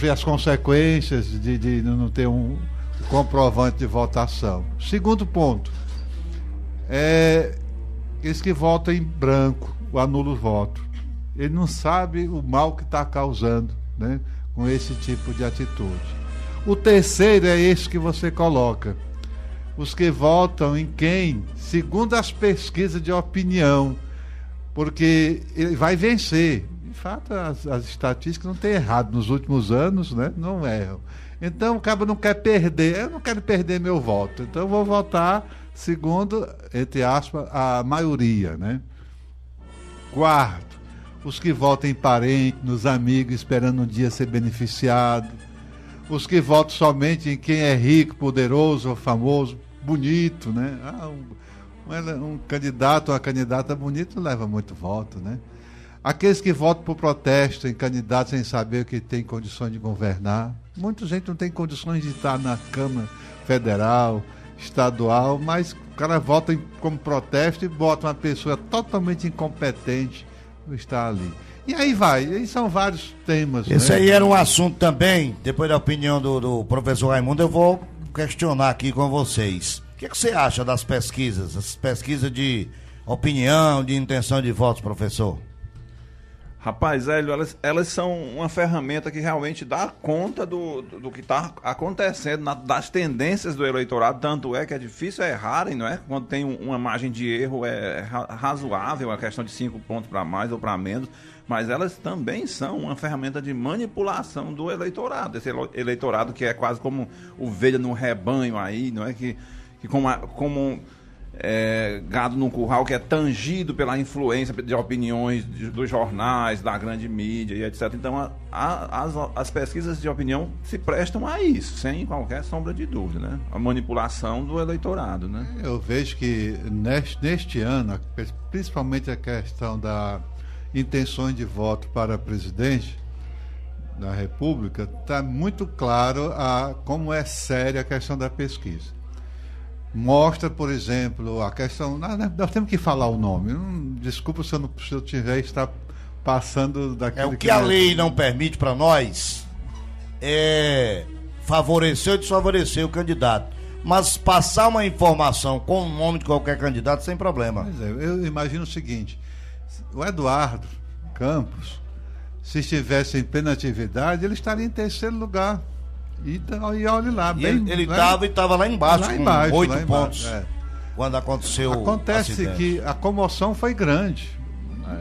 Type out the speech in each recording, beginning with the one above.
ver as consequências de não ter um comprovante de votação. Segundo ponto, eles que votam em branco, o anula o voto. Ele não sabe o mal que está causando, né, com esse tipo de atitude. O terceiro é esse que você coloca. Os que votam em quem, segundo as pesquisas de opinião, porque ele vai vencer. De fato, as estatísticas não têm errado nos últimos anos, né? Não erram. Então o cara não quer perder, eu não quero perder meu voto, então eu vou votar segundo, entre aspas, a maioria, né? Quarto, os que votam em parente, nos amigos, esperando um dia ser beneficiado. Os que votam somente em quem é rico, poderoso ou famoso, bonito, né? Um candidato ou uma candidata bonita leva muito voto, né? Aqueles que votam por protesto em candidatos sem saber que tem condições de governar. Muita gente não tem condições de estar na Câmara Federal, estadual, mas o cara vota como protesto e bota uma pessoa totalmente incompetente para estar ali. E aí são vários temas. Esse, né? aí era um assunto também, depois da opinião do professor Raimundo, eu vou questionar aqui com vocês. O que você acha das pesquisas, as pesquisas de opinião, de intenção de votos, professor? Rapaz, Hélio, elas são uma ferramenta que realmente dá conta do que está acontecendo, das tendências do eleitorado, tanto é que é difícil errarem, não é? Quando tem uma margem de erro é razoável, a questão de 5 pontos para mais ou para menos, mas elas também são uma ferramenta de manipulação do eleitorado, esse eleitorado que é quase como ovelha num rebanho aí, não é? Que como gado num curral, que é tangido pela influência de opiniões dos jornais, da grande mídia e etc. Então as pesquisas de opinião se prestam a isso, sem qualquer sombra de dúvida, né? A manipulação do eleitorado, né? Eu vejo que neste ano, principalmente a questão da intenções de voto para presidente da República, está muito claro como é séria a questão da pesquisa. Mostra, por exemplo, a questão... Nós temos que falar o nome. Desculpa se eu tiver estar passando daquilo o que a lei não permite para nós é favorecer ou desfavorecer o candidato. Mas passar uma informação com o nome de qualquer candidato sem problema. Pois é, eu imagino o seguinte: o Eduardo Campos, se estivesse em plena atividade, ele estaria em terceiro lugar. E olha lá, ele estava lá embaixo, com 8 pontos. Quando aconteceu Acontece que a comoção foi grande.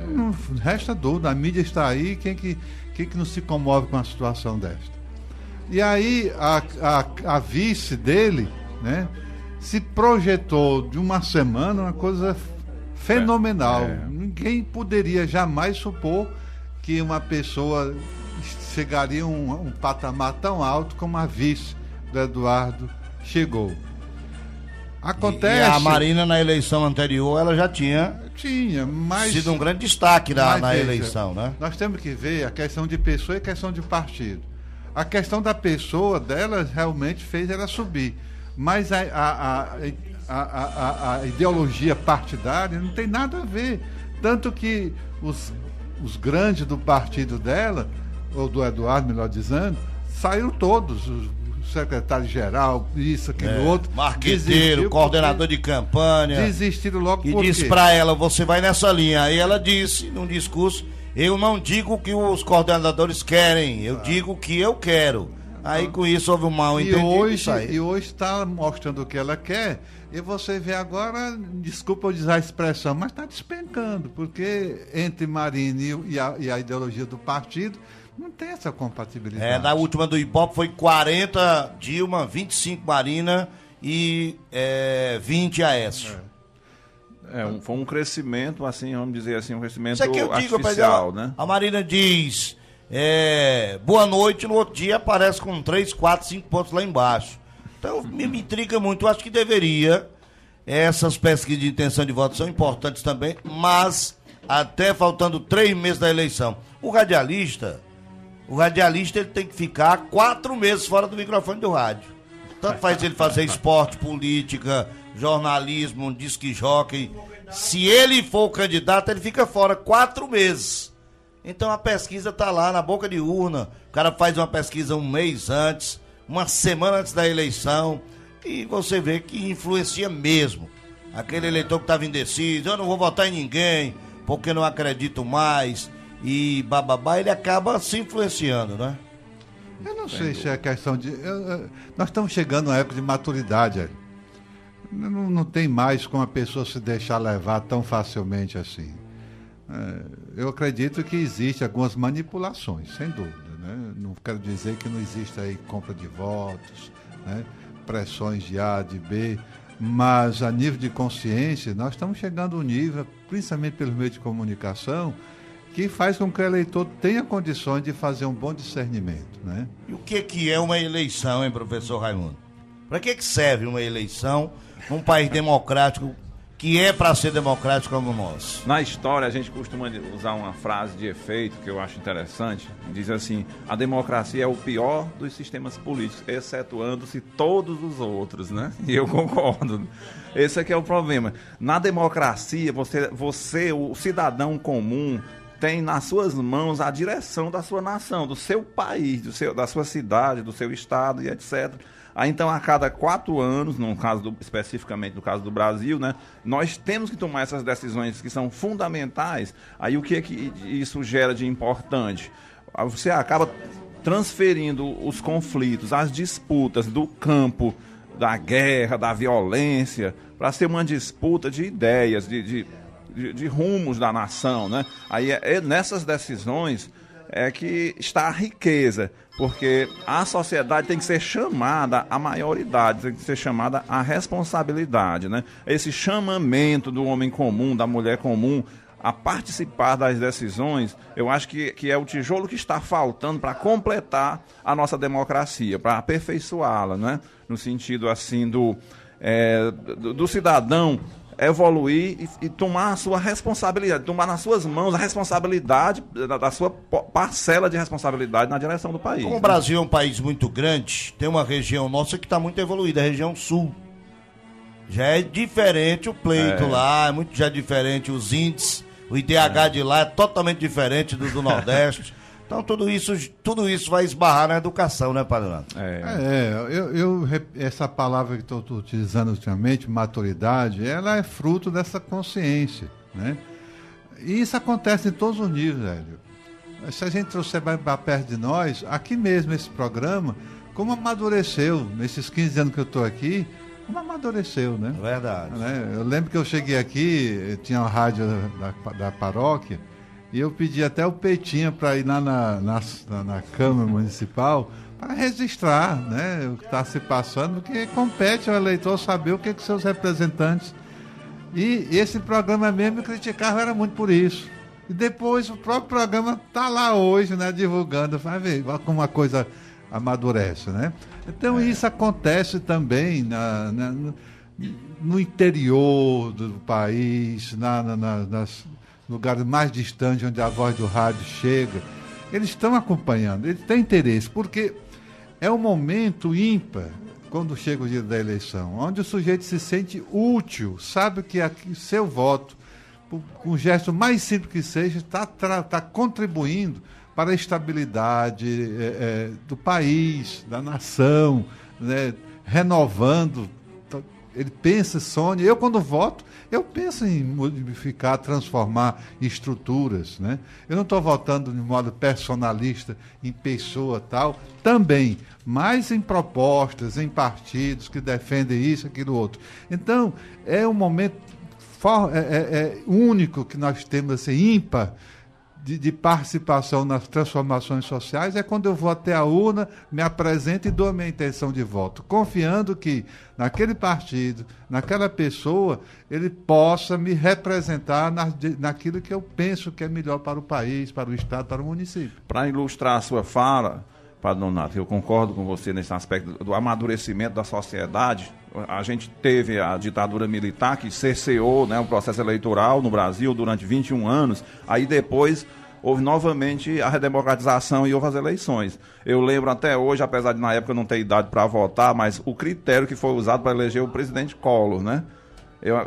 Não resta dúvida, a mídia está aí, quem que não se comove com uma situação desta? E aí a vice dele, né, se projetou de uma semana uma coisa fenomenal. Ninguém poderia jamais supor que uma pessoa chegaria a um patamar tão alto como a vice do Eduardo chegou. Acontece... E a Marina, na eleição anterior, ela já tinha mas sido um grande destaque na eleição, né? Nós temos que ver a questão de pessoa e a questão de partido. A questão da pessoa dela realmente fez ela subir, mas a ideologia partidária não tem nada a ver. Tanto que os grandes do partido dela, ou do Eduardo, melhor dizendo, saíram todos, o secretário-geral, isso, aquilo, outro. Marqueteiro, coordenador de campanha. Desistiram logo. E disse pra ela: você vai nessa linha. Aí ela disse, num discurso: eu não digo o que os coordenadores querem, eu digo o que eu quero. Aí com isso houve um mal entendido. E hoje está mostrando o que ela quer. E você vê agora, desculpa eu dizer a expressão, mas está despencando, porque entre Marina e a ideologia do partido não tem essa compatibilidade. Na última do Ibope foi 40 Dilma, 25 Marina e 20 Aécio. Foi um crescimento, assim, vamos dizer assim, um crescimento artificial, né? A Marina diz boa noite, no outro dia aparece com 3, 4, 5 pontos lá embaixo. Então me intriga muito. Eu acho que deveria, essas pesquisas de intenção de voto são importantes também, mas até faltando 3 meses da eleição. O radialista ele tem que ficar 4 meses fora do microfone do rádio. Tanto faz ele fazer esporte, política, jornalismo, disque jockey. Se ele for o candidato, ele fica fora 4 meses. Então a pesquisa está lá na boca de urna, o cara faz uma pesquisa um mês antes, uma semana antes da eleição, e você vê que influencia mesmo. Aquele eleitor que estava indeciso, eu não vou votar em ninguém, porque não acredito mais, e bababá, ele acaba se influenciando, né? Eu não sei se é questão de... nós estamos chegando a época de maturidade. Não tem mais como a pessoa se deixar levar tão facilmente assim. Eu acredito que existem algumas manipulações, sem dúvida. Né? Não quero dizer que não existe aí compra de votos, né? Pressões de A, de B, mas a nível de consciência, nós estamos chegando a um nível, principalmente pelo meio de comunicação, que faz com que o eleitor tenha condições de fazer um bom discernimento, né? E o que é uma eleição, hein, professor Raimundo? Para que serve uma eleição num país democrático, que é para ser democrático como o nosso? Na história, a gente costuma usar uma frase de efeito que eu acho interessante. Diz assim: a democracia é o pior dos sistemas políticos, excetuando-se todos os outros, né? E eu concordo. Esse é que é o problema. Na democracia, você, o cidadão comum, tem nas suas mãos a direção da sua nação, do seu país, da sua cidade, do seu estado e etc. Aí, então, a cada 4 anos, especificamente no caso do Brasil, né, nós temos que tomar essas decisões que são fundamentais. Aí o que isso gera de importante? Você acaba transferindo os conflitos, as disputas do campo da guerra, da violência, para ser uma disputa de ideias, de rumos da nação, né? Aí nessas decisões é que está a riqueza, porque a sociedade tem que ser chamada à maioridade, tem que ser chamada à responsabilidade, né? Esse chamamento do homem comum, da mulher comum, a participar das decisões, eu acho que é o tijolo que está faltando para completar a nossa democracia, para aperfeiçoá-la, né? No sentido assim do cidadão evoluir e tomar a sua responsabilidade, tomar nas suas mãos a responsabilidade, da sua parcela de responsabilidade na direção do país. Como o Brasil é um país muito grande, tem uma região nossa que está muito evoluída, a região sul. Já é diferente o pleito lá, já é diferente os índices, o IDH de lá é totalmente diferente do Nordeste. Então tudo isso vai esbarrar na educação, né, Padre? Essa palavra que estou utilizando ultimamente, maturidade, ela é fruto dessa consciência, né? E isso acontece em todos os níveis, velho. Se a gente trouxer para perto de nós, aqui mesmo esse programa, como amadureceu, nesses 15 anos que eu estou aqui, como amadureceu, né? Verdade. Eu lembro que eu cheguei aqui, tinha uma rádio da paróquia, e eu pedi até o Peitinho para ir lá na Câmara Municipal para registrar, né, o que está se passando, porque compete ao eleitor saber o que seus representantes. E esse programa mesmo me criticava, era muito por isso. E depois o próprio programa está lá hoje, né, divulgando, vai ver como uma coisa amadurece, né? Então isso acontece também no interior do país, nas lugares mais distantes, onde a voz do rádio chega. Eles estão acompanhando, eles têm interesse, porque é um momento ímpar, quando chega o dia da eleição, onde o sujeito se sente útil, sabe que seu voto, com um gesto mais simples que seja, está contribuindo para a estabilidade do país, da nação, né, renovando. Ele pensa, sonha. Eu, quando voto, eu penso em modificar, transformar estruturas, né? Eu não estou votando de modo personalista, em pessoa tal, também, mas em propostas, em partidos que defendem isso, aquilo, outro. Então, é um momento único que nós temos, assim, ímpar, de participação nas transformações sociais, é quando eu vou até a urna, me apresento e dou a minha intenção de voto, confiando que naquele partido, naquela pessoa, ele possa me representar naquilo que eu penso que é melhor para o país, para o Estado, para o município. Para ilustrar a sua fala, Padre Nonato, eu concordo com você nesse aspecto do amadurecimento da sociedade. A gente teve a ditadura militar que cerceou, né, o processo eleitoral no Brasil durante 21 anos, aí depois houve novamente a redemocratização e houve as eleições. Eu lembro até hoje, apesar de na época não ter idade para votar, mas o critério que foi usado para eleger o presidente Collor, né?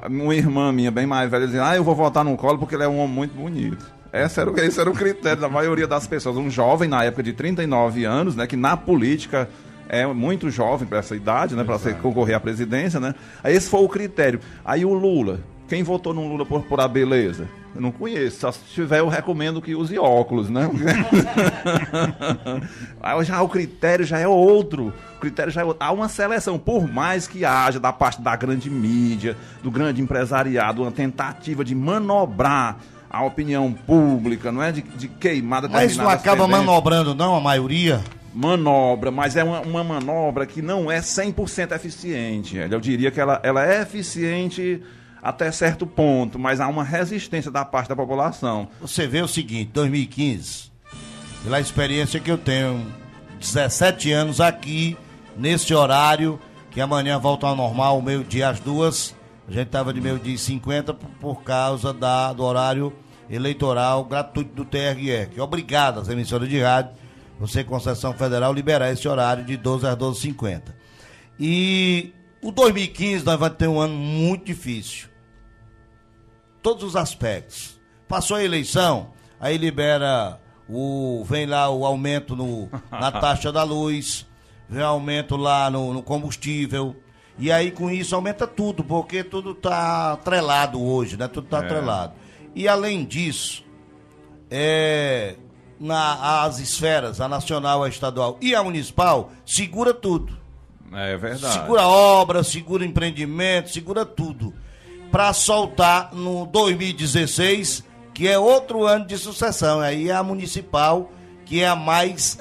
Uma irmã minha, bem mais velha, dizia, eu vou votar no Collor porque ele é um homem muito bonito. Esse era o critério da maioria das pessoas. Um jovem, na época de 39 anos, né, que na política é muito jovem para essa idade, né, para concorrer à presidência, né? Aí esse foi o critério. Aí o Lula, quem votou no Lula por a beleza? Eu não conheço, só se tiver eu recomendo que use óculos, né? Aí já o critério já é outro. O critério já é outro. Há uma seleção, por mais que haja da parte da grande mídia, do grande empresariado, uma tentativa de manobrar a opinião pública, não é? De queimada. Mas não acaba manobrando não, a maioria? Manobra, mas é uma manobra que não é 100% eficiente. Eu diria que ela é eficiente até certo ponto, mas há uma resistência da parte da população. Você vê o seguinte, 2015, pela experiência que eu tenho, 17 anos aqui, nesse horário, que amanhã volta ao normal, meio-dia às 2h, a gente estava de meio-dia e 50 por causa do horário eleitoral gratuito do TRE, que é obrigado as emissoras de rádio, você, concessão federal, liberar esse horário de 12 às 12h50. E o 2015 nós vamos ter um ano muito difícil. Todos os aspectos. Passou a eleição, aí libera vem lá o aumento na taxa da luz, vem aumento lá no combustível, e aí com isso aumenta tudo, porque tudo está atrelado hoje, né? Tudo está atrelado. E além disso, as esferas, a nacional, a estadual e a municipal, segura tudo. É verdade. Segura obra, segura empreendimento, segura tudo. Para soltar no 2016, que é outro ano de sucessão. Aí é a municipal, que é a mais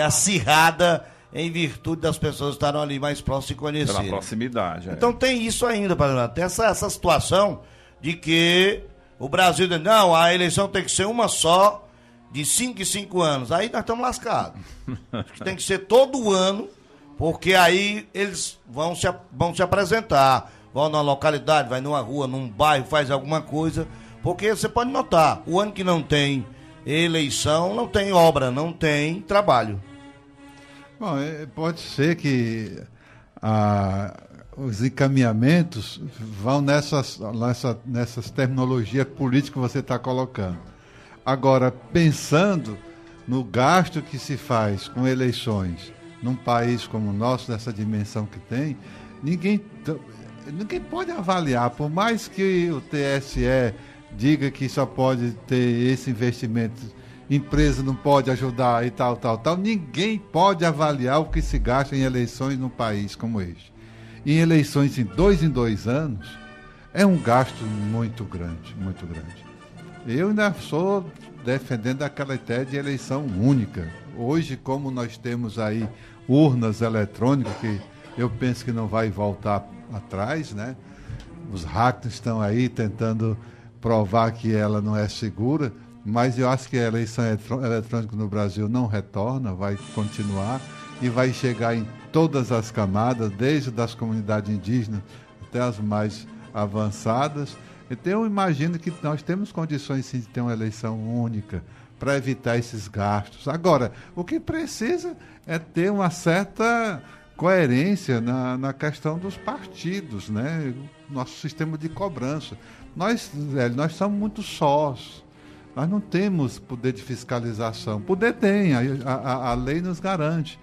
acirrada, em virtude das pessoas estarem ali mais próximas e conhecerem. Pela proximidade. Então tem isso ainda, Paraná. Tem essa situação de que o Brasil diz, não, a eleição tem que ser uma só, de 5 em 5 anos. Aí nós estamos lascados. Tem que ser todo ano, porque aí eles vão se apresentar, vão numa localidade, vai numa rua, num bairro, faz alguma coisa, porque você pode notar, o ano que não tem eleição, não tem obra, não tem trabalho. Bom, pode ser que os encaminhamentos vão nessas terminologias políticas que você está colocando. Agora, pensando no gasto que se faz com eleições num país como o nosso, nessa dimensão que tem, ninguém pode avaliar, por mais que o TSE diga que só pode ter esse investimento, empresa não pode ajudar e tal, ninguém pode avaliar o que se gasta em eleições num país como este. Em eleições em 2 anos, é um gasto muito grande, muito grande. Eu ainda sou defendendo aquela ideia de eleição única. Hoje, como nós temos aí urnas eletrônicas, que eu penso que não vai voltar atrás, né? Os hackers estão aí tentando provar que ela não é segura, mas eu acho que a eleição eletrônica no Brasil não retorna, vai continuar e vai chegar em todas as camadas, desde as comunidades indígenas até as mais avançadas. Então eu imagino que nós temos condições sim de ter uma eleição única para evitar esses gastos. Agora, o que precisa é ter uma certa coerência na questão dos partidos, né? Nosso sistema de cobrança. Nós somos muito sós. Nós não temos poder de fiscalização. Poder tem, a lei nos garante.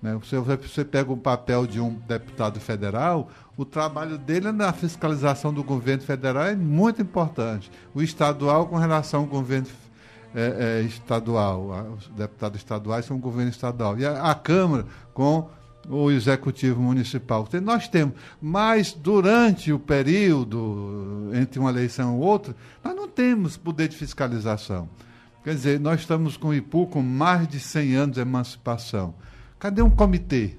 Né? Você pega o papel de um deputado federal, o trabalho dele na fiscalização do governo federal é muito importante. O estadual com relação ao governo estadual, os deputados estaduais são o governo estadual. E a Câmara com o Executivo Municipal. Nós temos, mas durante o período entre uma eleição e outra, nós não temos poder de fiscalização. Quer dizer, nós estamos com o IPU com mais de 100 anos de emancipação. Cadê um comitê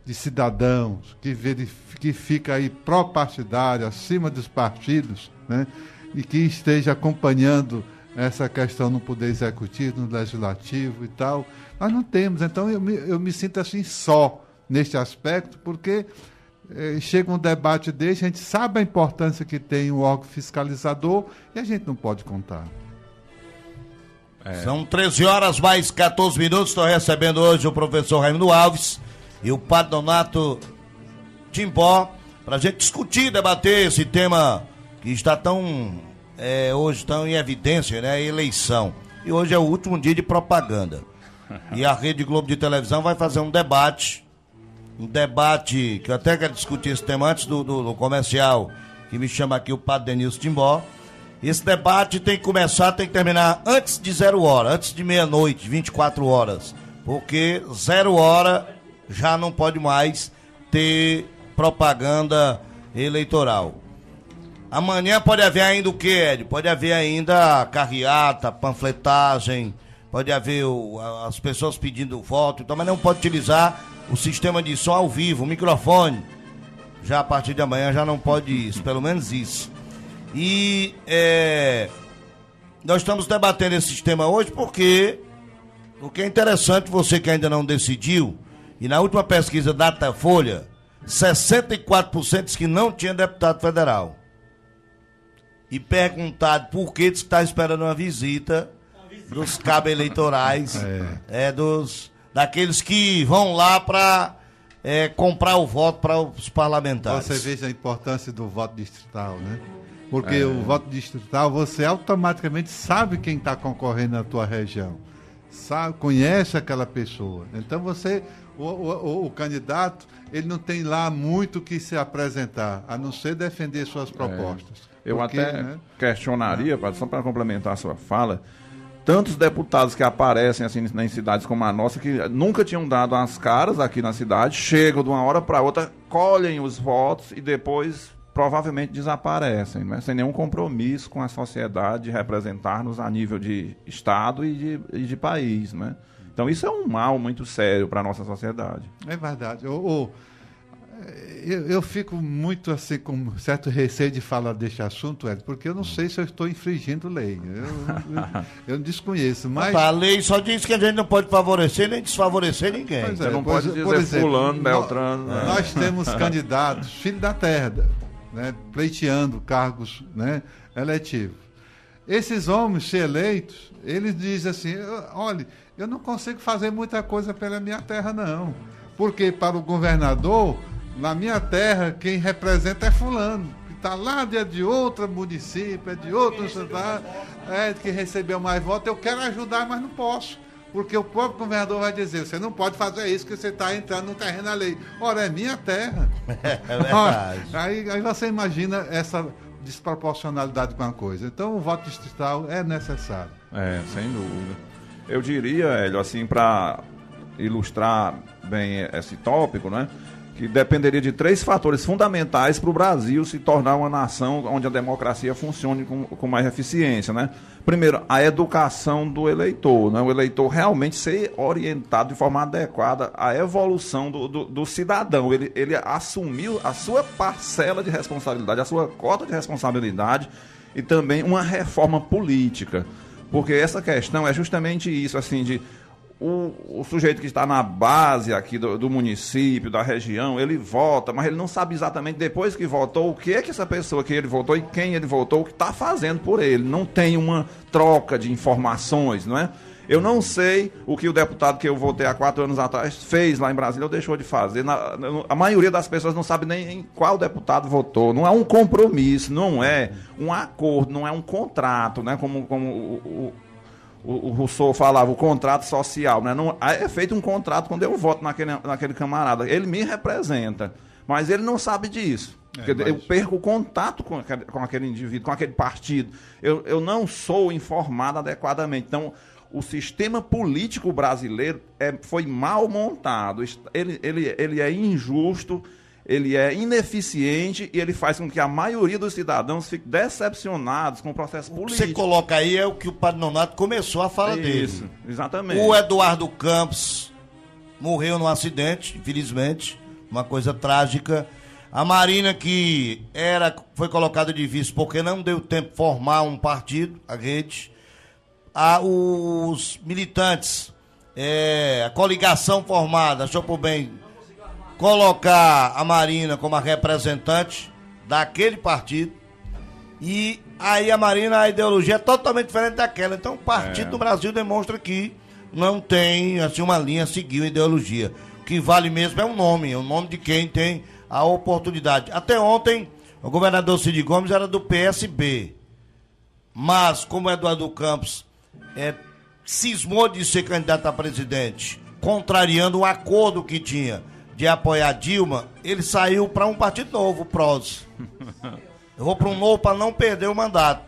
de cidadãos que fica aí pró-partidário, acima dos partidos, né? E que esteja acompanhando essa questão no Poder Executivo, no Legislativo e tal? Nós não temos. Então eu me sinto assim só neste aspecto, porque chega um debate desse, a gente sabe a importância que tem o órgão fiscalizador e a gente não pode contar. São 13 horas mais 14 minutos. Estou recebendo hoje o professor Raimundo Alves e o padre Donato Timbó para a gente discutir, debater esse tema que está hoje tão em evidência, né? A eleição. E hoje é o último dia de propaganda. E a Rede Globo de televisão vai fazer um debate que eu até quero discutir esse tema antes do comercial, que me chama aqui o padre Denilson Timbó. Esse debate tem que começar, tem que terminar antes de 0 hora, antes de meia-noite, 24 horas. Porque 0 hora já não pode mais ter propaganda eleitoral. Amanhã pode haver ainda o que, Ed? Pode haver ainda carreata, panfletagem, pode haver as pessoas pedindo voto, então, mas não pode utilizar o sistema de som ao vivo, o microfone. Já a partir de amanhã já não pode isso, pelo menos isso. E nós estamos debatendo esse sistema hoje porque o que é interessante, você que ainda não decidiu, e na última pesquisa da Datafolha, 64% diz que não tinha deputado federal. E perguntado por que está esperando uma visita dos cabos eleitorais, daqueles que vão lá para comprar o voto para os parlamentares. Você veja a importância do voto distrital, né? Porque o voto distrital, você automaticamente sabe quem está concorrendo na tua região. Conhece aquela pessoa. Então você, o candidato, ele não tem lá muito que se apresentar, a não ser defender suas propostas. Eu até questionaria, só para complementar a sua fala, tantos deputados que aparecem assim em cidades como a nossa, que nunca tinham dado as caras aqui na cidade, chegam de uma hora para outra, colhem os votos e depois provavelmente desaparecem, né? Sem nenhum compromisso com a sociedade de representar-nos a nível de Estado e de país, né? Então isso é um mal muito sério para a nossa sociedade. É verdade. Eu fico muito assim com certo receio de falar deste assunto, Ed, porque eu não sei se eu estou infringindo lei. Eu desconheço, mas... A lei só diz que a gente não pode favorecer nem desfavorecer ninguém. Você não pode dizer fulano, Beltrano. Nós temos candidatos, filhos da terra, né, pleiteando cargos, né, eletivos. Esses homens, se eleitos, eles dizem assim, olha, eu não consigo fazer muita coisa pela minha terra, não. Porque para o governador, na minha terra, quem representa é fulano, que está lá de outro município, de outro cidade, que recebeu mais votos. Eu quero ajudar, mas não posso. Porque o próprio governador vai dizer, você não pode fazer isso, que você está entrando no terreno da lei. Ora, é minha terra. É verdade. Aí você imagina essa desproporcionalidade com a coisa. Então, o voto distrital é necessário. Sem dúvida. Eu diria, Hélio, assim, para ilustrar bem esse tópico, né, que dependeria de 3 fatores fundamentais para o Brasil se tornar uma nação onde a democracia funcione com mais eficiência, né? Primeiro, a educação do eleitor, né? O eleitor realmente ser orientado de forma adequada à evolução do cidadão. Ele assumiu a sua parcela de responsabilidade, a sua cota de responsabilidade e também uma reforma política. Porque essa questão é justamente isso, assim, de o sujeito que está na base aqui do município, da região, ele vota, mas ele não sabe exatamente depois que votou o que é que essa pessoa que ele votou e quem ele votou, o que está fazendo por ele. Não tem uma troca de informações, não é? Eu não sei o que o deputado que eu votei há 4 anos atrás fez lá em Brasília ou deixou de fazer. A maioria das pessoas não sabe nem em qual deputado votou. Não é um compromisso, não é um acordo, não é um contrato, né? Como o Rousseau falava, o contrato social, né? Não, é feito um contrato quando eu voto naquele camarada. Ele me representa, mas ele não sabe disso. Eu perco o contato com aquele indivíduo, com aquele partido. Eu não sou informado adequadamente. Então, o sistema político brasileiro foi mal montado. Ele é injusto, ele é ineficiente e ele faz com que a maioria dos cidadãos fiquem decepcionados com o processo político. O que você coloca aí é o que o Padre Nonato começou a fala dele. Isso, exatamente. O Eduardo Campos morreu num acidente, infelizmente, uma coisa trágica. A Marina, que foi colocada de vice porque não deu tempo de formar um partido, a rede. Os militantes, a coligação formada, achou por bem colocar a Marina como a representante daquele partido, e aí a Marina, a ideologia é totalmente diferente daquela. Então o partido do Brasil demonstra que não tem assim uma linha a seguir, uma ideologia. O que vale mesmo é o nome de quem tem a oportunidade. Até ontem O governador Cid Gomes era do PSB. Mas, como Eduardo Campos cismou de ser candidato a presidente, contrariando o acordo que tinha de apoiar Dilma, ele saiu para um partido novo, o PROS. Eu vou para um novo para não perder o mandato.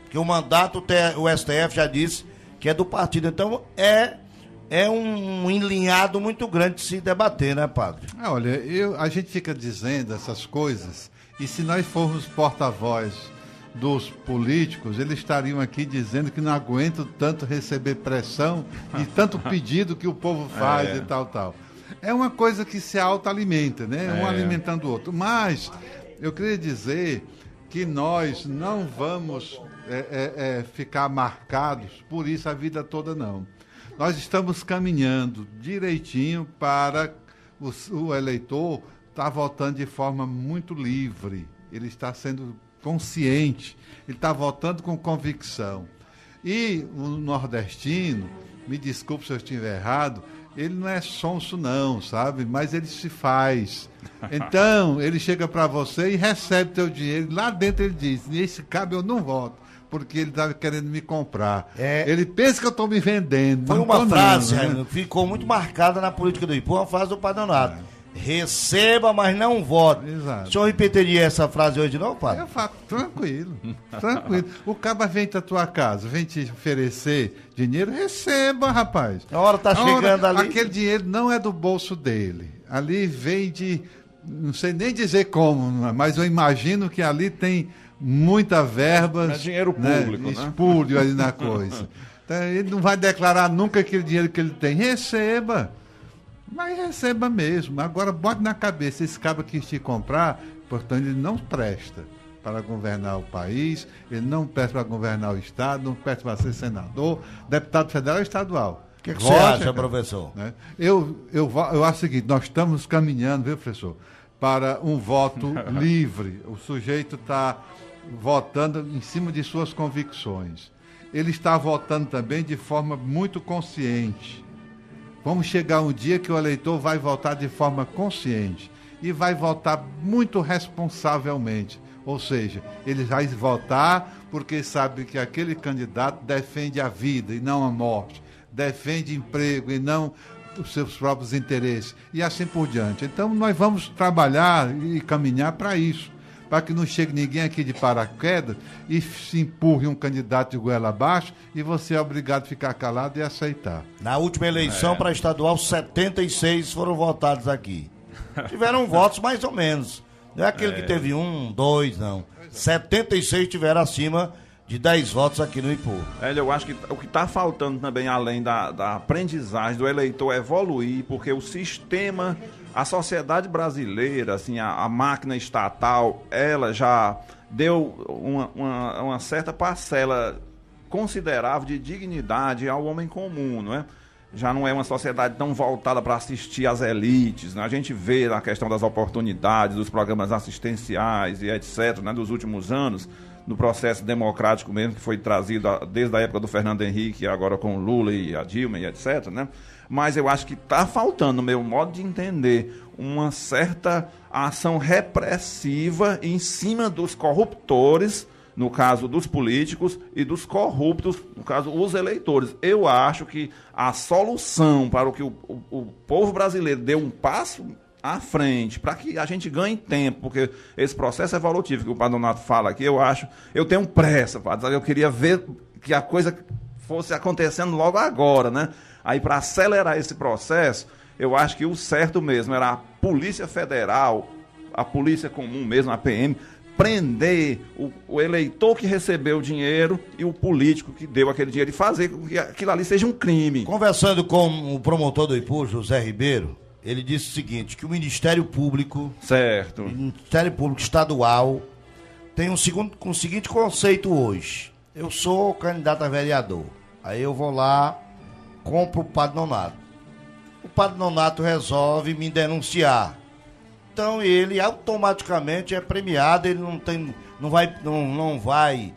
Porque o mandato, o STF já disse que é do partido. Então, é um enlinhado muito grande de se debater, né, padre? Olha, a gente fica dizendo essas coisas, e se nós formos porta-voz dos políticos, eles estariam aqui dizendo que não aguentam tanto receber pressão e tanto pedido que o povo faz e tal. É uma coisa que se autoalimenta, né? Um alimentando o outro. Mas eu queria dizer que nós não vamos ficar marcados por isso a vida toda, não. Nós estamos caminhando direitinho para o eleitor estar votando de forma muito livre. Ele está sendo consciente, ele está votando com convicção. E o nordestino, me desculpe se eu estiver errado, ele não é sonso não, sabe? Mas ele se faz. Então, ele chega para você e recebe teu dinheiro. Lá dentro ele diz, nesse cabo eu não voto, porque ele estava querendo me comprar. Ele pensa que eu estou me vendendo. Foi uma frase, né? Ficou muito marcada na política do Ipu, uma frase do Padre Donato. Receba, mas não vote. Exato. O senhor repetiria essa frase hoje de novo, padre? Eu falo, tranquilo. O caba vem da tua casa, vem te oferecer dinheiro, receba, rapaz. A hora tá chegando ali. Aquele dinheiro não é do bolso dele. Ali vem de, não sei nem dizer como, mas eu imagino que ali tem muita verba. É dinheiro público, né? Espúrio ali na coisa. Então, ele não vai declarar nunca aquele dinheiro que ele tem. Receba. Mas receba mesmo. Agora, bote na cabeça, esse cara que te comprar, portanto, ele não presta para governar o país, ele não presta para governar o Estado, não presta para ser senador, deputado federal ou estadual. O que você acha, professor? Né? Eu acho o seguinte, nós estamos caminhando, viu, professor, para um voto livre. O sujeito está votando em cima de suas convicções. Ele está votando também de forma muito consciente. Vamos chegar um dia que o eleitor vai votar de forma consciente e vai votar muito responsavelmente. Ou seja, ele vai votar porque sabe que aquele candidato defende a vida e não a morte, defende emprego e não os seus próprios interesses, e assim por diante. Então, nós vamos trabalhar e caminhar para isso, para que não chegue ninguém aqui de paraquedas e se empurre um candidato de goela abaixo e você é obrigado a ficar calado e aceitar. Na última eleição para estadual, 76 foram votados aqui. Tiveram votos mais ou menos. Não é aquele que teve 1, 2, não. 76 tiveram acima de 10 votos aqui no Ipu. Eu acho que o que está faltando também, além da aprendizagem do eleitor evoluir, porque o sistema, a sociedade brasileira, assim, a máquina estatal, ela já deu uma certa parcela considerável de dignidade ao homem comum, não é? Já não é uma sociedade tão voltada para assistir às elites, né? A gente vê na questão das oportunidades, dos programas assistenciais e etc., né, dos últimos anos, no processo democrático mesmo, que foi trazido desde a época do Fernando Henrique, agora com o Lula e a Dilma e etc., né? Mas eu acho que está faltando, no meu modo de entender, uma certa ação repressiva em cima dos corruptores, no caso dos políticos, e dos corruptos, no caso os eleitores. Eu acho que a solução para o que o povo brasileiro dê um passo à frente, para que a gente ganhe tempo, porque esse processo evolutivo que o Padre Donato fala aqui, eu tenho pressa, Padre, eu queria ver que a coisa fosse acontecendo logo agora, né? Aí, para acelerar esse processo, eu acho que o certo mesmo era a Polícia Federal, a Polícia Comum mesmo, a PM, prender o eleitor que recebeu o dinheiro e o político que deu aquele dinheiro e fazer com que aquilo ali seja um crime. Conversando com o promotor do Ipu, José Ribeiro, ele disse o seguinte, que o Ministério Público... Certo. O Ministério Público Estadual tem um seguinte conceito hoje. Eu sou candidato a vereador. Aí eu vou lá, compro o Padre Donato. O Padre Donato resolve me denunciar. Então ele automaticamente é premiado, ele não vai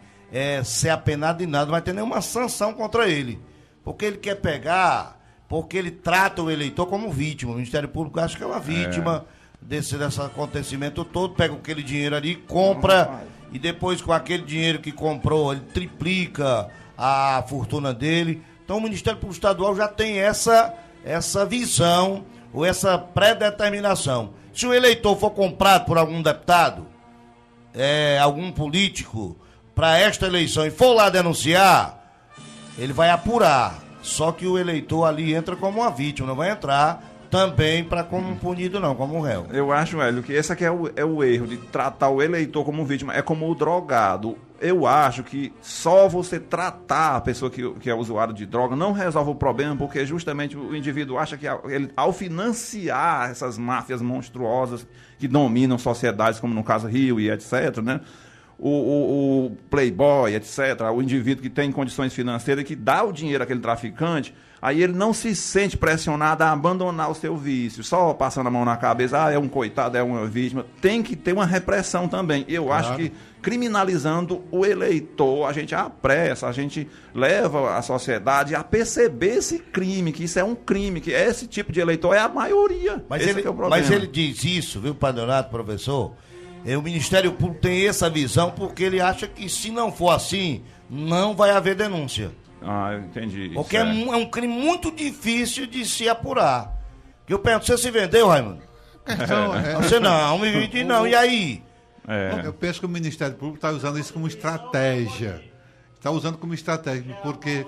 ser apenado de nada, não vai ter nenhuma sanção contra ele. Porque ele quer pegar, porque ele trata o eleitor como vítima. O Ministério Público acha que é uma vítima desse acontecimento todo, pega aquele dinheiro ali, compra, e depois com aquele dinheiro que comprou, ele triplica a fortuna dele. Então o Ministério Público Estadual já tem essa visão, ou essa pré-determinação. Se o eleitor for comprado por algum deputado, algum político, para esta eleição, e for lá denunciar, ele vai apurar. Só que o eleitor ali entra como uma vítima, não vai entrar também como punido, não, como réu. Eu acho, Hélio, que esse aqui é o erro de tratar o eleitor como vítima, é como o drogado. Eu acho que só você tratar a pessoa que é usuário de droga não resolve o problema, porque justamente o indivíduo acha que ele, ao financiar essas máfias monstruosas que dominam sociedades, como no caso Rio e etc., né? O playboy, etc., o indivíduo que tem condições financeiras, que dá o dinheiro àquele traficante, aí ele não se sente pressionado a abandonar o seu vício, só passando a mão na cabeça, é um coitado, é uma vítima. Tem que ter uma repressão também. Eu acho que criminalizando o eleitor, a gente apressa, a gente leva a sociedade a perceber esse crime, que isso é um crime, que esse tipo de eleitor é a maioria. Mas ele diz isso, viu, Padre Donato, professor? O Ministério Público tem essa visão porque ele acha que se não for assim, não vai haver denúncia. Ah, eu entendi. Porque é um crime muito difícil de se apurar. Eu pergunto, você se vendeu, Raimundo? Você não, me vendi não, e aí? Eu penso que o Ministério Público está usando isso como estratégia. Está usando como estratégia, porque...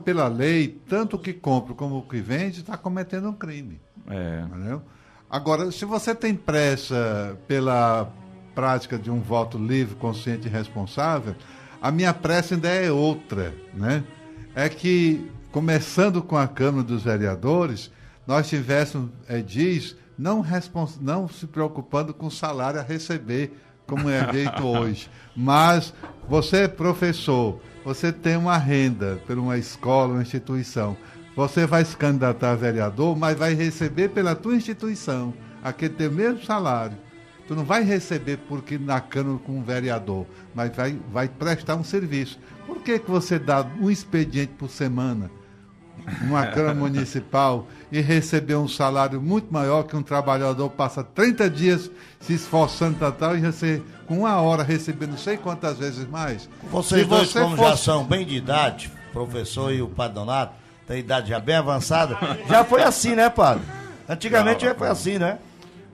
pela lei, tanto o que compra como o que vende está cometendo um crime. Entendeu? Agora, se você tem pressa pela prática de um voto livre, consciente e responsável, a minha pressa ainda é outra, né? É que, começando com a Câmara dos Vereadores, nós tivéssemos, não se preocupando com o salário a receber, como é feito hoje. Mas você é professor, você tem uma renda por uma escola, uma instituição. Você vai se candidatar a vereador, mas vai receber pela tua instituição, aquele teu mesmo salário. Tu não vai receber porque na Câmara com um vereador, mas vai prestar um serviço. Por que você dá um expediente por semana numa Câmara Municipal e receber um salário muito maior que um trabalhador passa 30 dias se esforçando e você, com 1 hora, recebendo não sei quantas vezes mais? Vocês dois, como já são bem de idade, professor e o Padre Donato, tem idade já bem avançada, já foi assim, né, padre? Antigamente já foi assim, né?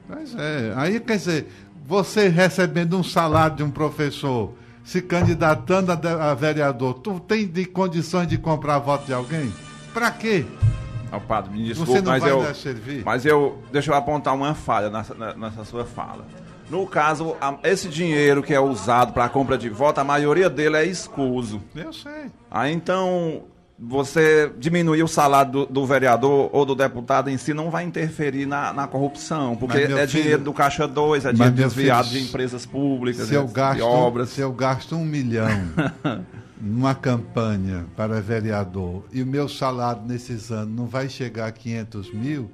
Pois é, aí quer dizer, você recebendo um salário de um professor, se candidatando a vereador, tu tem condições de comprar voto de alguém? Pra quê? Padre, me desculpe, você não vai servir? Deixa eu apontar uma falha nessa sua fala. No caso, esse dinheiro que é usado para a compra de voto, a maioria dele é escuso. Eu sei. Aí então, você diminuir o salário do vereador ou do deputado em si não vai interferir na corrupção, porque dinheiro do Caixa 2, é dinheiro desviado de empresas públicas, de obras. Se eu gasto 1 milhão numa campanha para vereador e o meu salário nesses anos não vai chegar a 500 mil,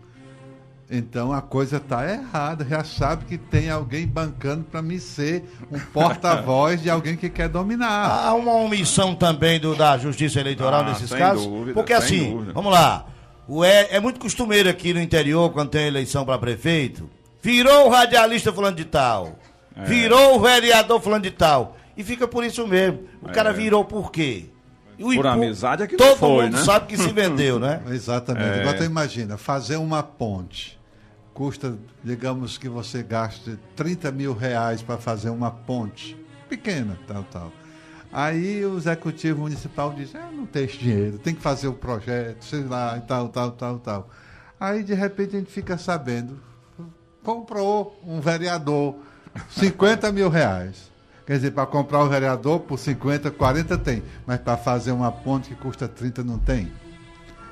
então a coisa está errada. Já sabe que tem alguém bancando para me ser um porta-voz de alguém que quer dominar. Há uma omissão também da Justiça Eleitoral nesses casos? Dúvida, porque assim, dúvida. Vamos lá, é muito costumeiro aqui no interior, quando tem eleição para prefeito, virou o radialista fulano de tal, virou o vereador fulano de tal, e fica por isso mesmo. O cara virou por quê? Por amizade é que todo mundo sabe que se vendeu, né? Exatamente. Agora tu imagina, fazer uma ponte custa, digamos que você gaste 30 mil reais para fazer uma ponte pequena, tal. Aí o executivo municipal diz, não tem esse dinheiro, tem que fazer o projeto, sei lá, e tal. Aí de repente a gente fica sabendo, comprou um vereador 50 mil reais. Quer dizer, para comprar um vereador por 50, 40 tem, mas para fazer uma ponte que custa 30 não tem.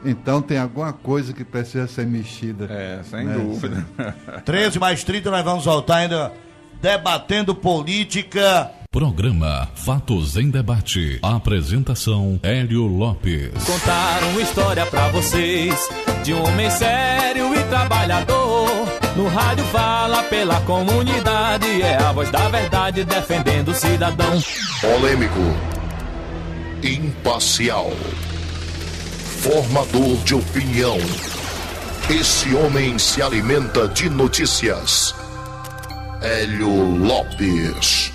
Então tem alguma coisa que precisa ser mexida. Sem dúvida. 13 mais 30, nós vamos voltar ainda debatendo política. Programa Fatos em Debate. Apresentação Hélio Lopes. Contar uma história pra vocês de um homem sério e trabalhador. No rádio fala pela comunidade, é a voz da verdade defendendo o cidadão. Polêmico, imparcial, formador de opinião. Esse homem se alimenta de notícias. Hélio Lopes.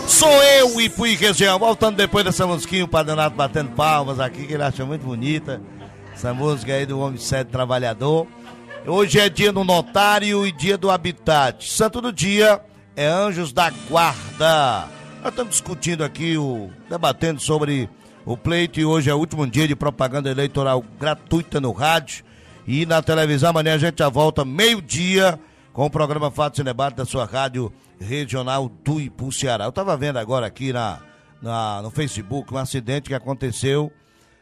Sou eu, Ipu e região, voltando depois dessa musiquinha, o Padre Donato batendo palmas aqui, que ele acha muito bonita. Essa música aí do Homem Sério Trabalhador. Hoje é dia do notário e dia do habitat. Santo do dia é Anjos da Guarda. Nós estamos discutindo aqui, debatendo sobre o pleito, e hoje é o último dia de propaganda eleitoral gratuita no rádio e na televisão. Amanhã a gente já volta meio-dia com o programa Fatos e Debate da sua rádio regional do Ipu, Ceará. Eu estava vendo agora aqui no Facebook um acidente que aconteceu,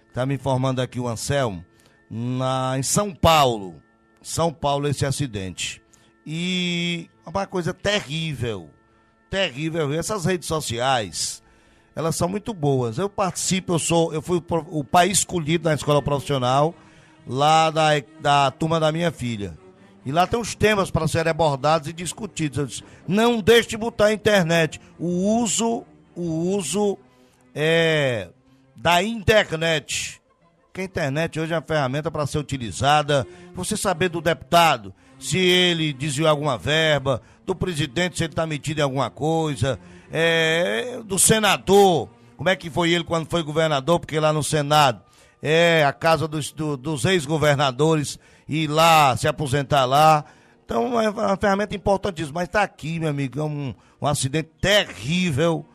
está me informando aqui o Anselmo, em São Paulo. São Paulo, esse acidente. E uma coisa terrível. Essas redes sociais, elas são muito boas. Eu participo, eu fui o país escolhido na escola profissional, lá da turma da minha filha. E lá tem os temas para serem abordados e discutidos. Eu disse, não deixe de botar a internet. O uso da internet. Porque a internet hoje é uma ferramenta para ser utilizada. Você saber do deputado, se ele desviou alguma verba, do presidente, se ele está metido em alguma coisa, do senador, como é que foi ele quando foi governador, porque lá no Senado é a casa dos ex-governadores, ir lá, se aposentar lá. Então é uma ferramenta importantíssima, mas está aqui, meu amigo, é um acidente terrível,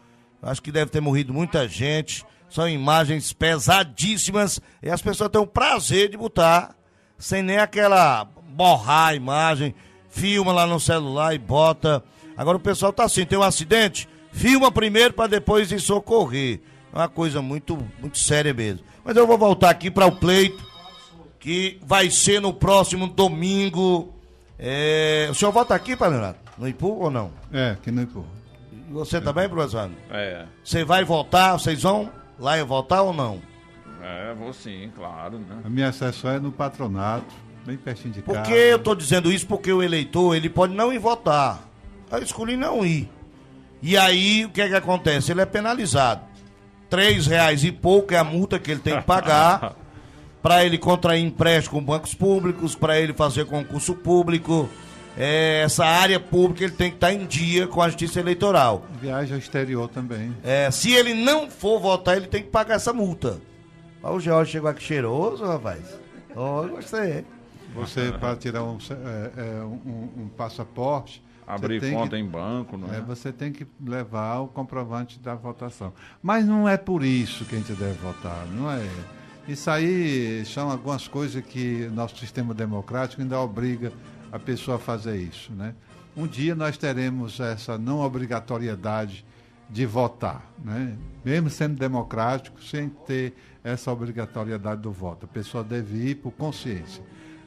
acho que deve ter morrido muita gente, são imagens pesadíssimas, e as pessoas têm o prazer de botar, sem nem aquela borrar a imagem, filma lá no celular e bota. Agora o pessoal tá assim, tem um acidente, filma primeiro para depois ir socorrer. É uma coisa muito, muito séria mesmo. Mas eu vou voltar aqui para o pleito, que vai ser no próximo domingo. O senhor vota aqui, Padre Renato? No Ipu ou não? Aqui no Ipu. E você também, professor? Você vai votar? Vocês vão lá votar ou não? Vou sim, claro, né? A minha sessão é no patronato, bem pertinho de casa. Por que eu estou dizendo isso? Porque o eleitor, ele pode não ir votar. Eu escolhi não ir. E aí, o que é que acontece? Ele é penalizado. R$3 e pouco é a multa que ele tem que pagar para ele contrair empréstimo com bancos públicos, para ele fazer concurso público. Essa área pública ele tem que estar em dia com a justiça eleitoral. Viagem ao exterior também. Se ele não for votar, ele tem que pagar essa multa. O George chegou aqui cheiroso, rapaz. Gostei. Você, para tirar um passaporte... Abrir conta em banco, não é? Você tem que levar o comprovante da votação. Mas não é por isso que a gente deve votar, não é? Isso aí são algumas coisas que nosso sistema democrático ainda obriga a pessoa a fazer isso, né? Um dia nós teremos essa não obrigatoriedade de votar, né? Mesmo sendo democrático, sem ter essa obrigatoriedade do voto. A pessoa deve ir por consciência,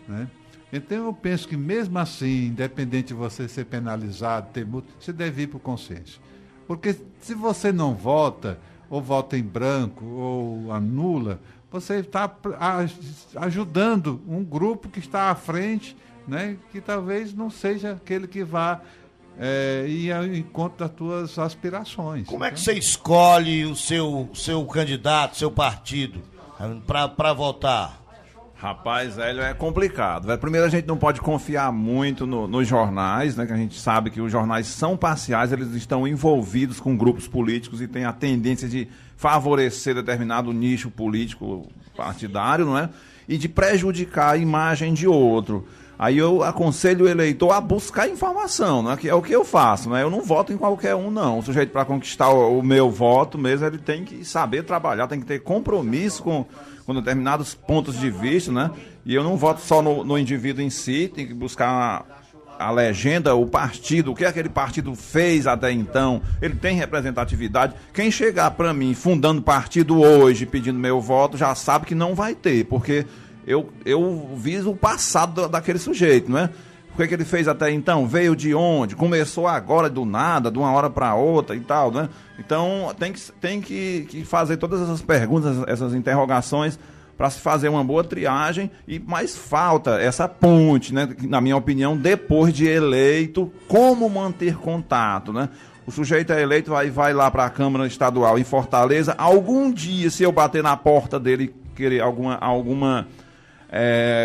né? Então eu penso que mesmo assim, independente de você ser penalizado, ter multa, você deve ir por consciência. Porque se você não vota, ou vota em branco, ou anula, você está ajudando um grupo que está à frente, né, que talvez não seja aquele que vá ir ao encontro das tuas aspirações. Como é que você escolhe o seu candidato, seu partido, para votar? Rapaz, Hélio, é complicado. Primeiro, a gente não pode confiar muito nos jornais, né? Que a gente sabe que os jornais são parciais, eles estão envolvidos com grupos políticos e têm a tendência de favorecer determinado nicho político partidário, não é? E de prejudicar a imagem de outro. Aí eu aconselho o eleitor a buscar informação, né? Que é o que eu faço, né? Eu não voto em qualquer um, não. O sujeito, para conquistar o meu voto mesmo, ele tem que saber trabalhar, tem que ter compromisso com determinados pontos de vista, né? E eu não voto só no indivíduo em si, tem que buscar a legenda, o partido, o que aquele partido fez até então, ele tem representatividade. Quem chegar para mim fundando partido hoje, pedindo meu voto, já sabe que não vai ter, porque eu viso o passado daquele sujeito, não é? O que ele fez até então? Veio de onde? Começou agora do nada, de uma hora para outra e tal, né? Então tem que fazer todas essas perguntas, essas interrogações, para se fazer uma boa triagem, mas falta essa ponte, né? Na minha opinião, depois de eleito, como manter contato, né? O sujeito é eleito, vai lá para a Câmara Estadual em Fortaleza, algum dia, se eu bater na porta dele e querer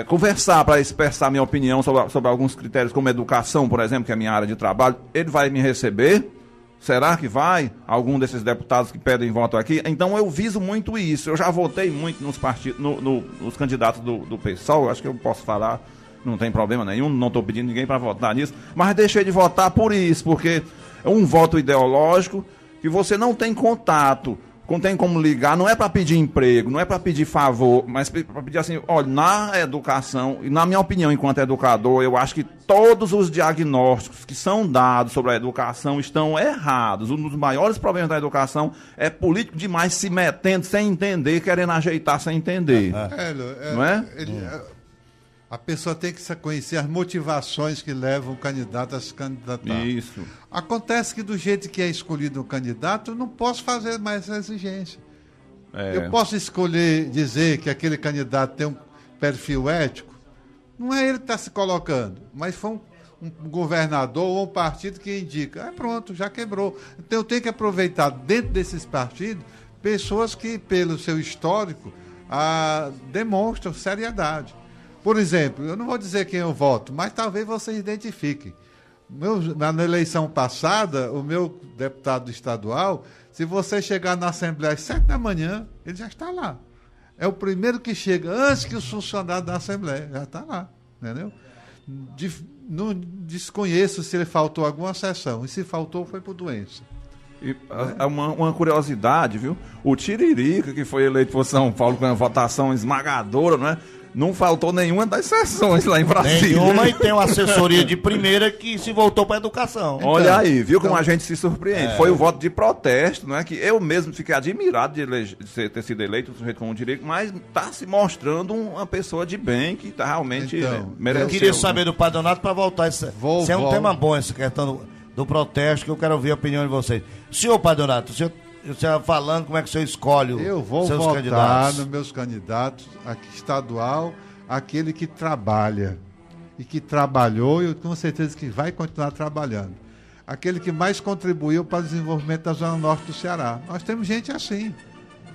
conversar para expressar minha opinião sobre alguns critérios, como educação, por exemplo, que é a minha área de trabalho, ele vai me receber? Será que vai? Algum desses deputados que pedem voto aqui? Então eu viso muito isso. Eu já votei muito nos partidos, nos candidatos do PSOL, acho que eu posso falar, não tem problema nenhum, não estou pedindo ninguém para votar nisso, mas deixei de votar por isso, porque é um voto ideológico que você não tem contato, não tem como ligar, não é para pedir emprego, não é para pedir favor, mas para pedir assim, olha, na educação, e na minha opinião enquanto educador, eu acho que todos os diagnósticos que são dados sobre a educação estão errados. Um dos maiores problemas da educação é político demais se metendo sem entender, querendo ajeitar sem entender. Não é? A pessoa tem que conhecer as motivações que levam o candidato a se candidatar. Isso. Acontece que do jeito que é escolhido o candidato, eu não posso fazer mais essa exigência. Eu posso dizer que aquele candidato tem um perfil ético, não é ele que está se colocando, mas foi um governador ou um partido que indica. Pronto, já quebrou. Então eu tenho que aproveitar dentro desses partidos pessoas que, pelo seu histórico, demonstram seriedade. Por exemplo, eu não vou dizer quem eu voto, mas talvez vocês identifiquem. Na eleição passada, o meu deputado estadual, se você chegar na Assembleia às 7 da manhã, ele já está lá. É o primeiro que chega, antes que os funcionários da Assembleia, já está lá, entendeu? Não desconheço se ele faltou alguma sessão, e se faltou foi por doença. E uma curiosidade, viu? O Tiririca, que foi eleito por São Paulo com uma votação esmagadora, não é? Não faltou nenhuma das sessões lá em Brasília. Nenhuma, e tem uma assessoria de primeira que se voltou para a educação. Olha aí, viu como a gente se surpreende. Foi o voto de protesto, não é? Que eu mesmo fiquei admirado de ter sido eleito, um sujeito como o direito, mas está se mostrando uma pessoa de bem que está realmente merecendo. Eu queria saber do Padre Donato para voltar. Isso é um tema bom, essa questão do protesto, que eu quero ouvir a opinião de vocês. Senhor Padre Donato, o senhor falando como é que o senhor escolhe seus candidatos. Eu vou votar nos meus candidatos aqui estadual, aquele que trabalha e que trabalhou e com certeza que vai continuar trabalhando. Aquele que mais contribuiu para o desenvolvimento da Zona Norte do Ceará. Nós temos gente assim,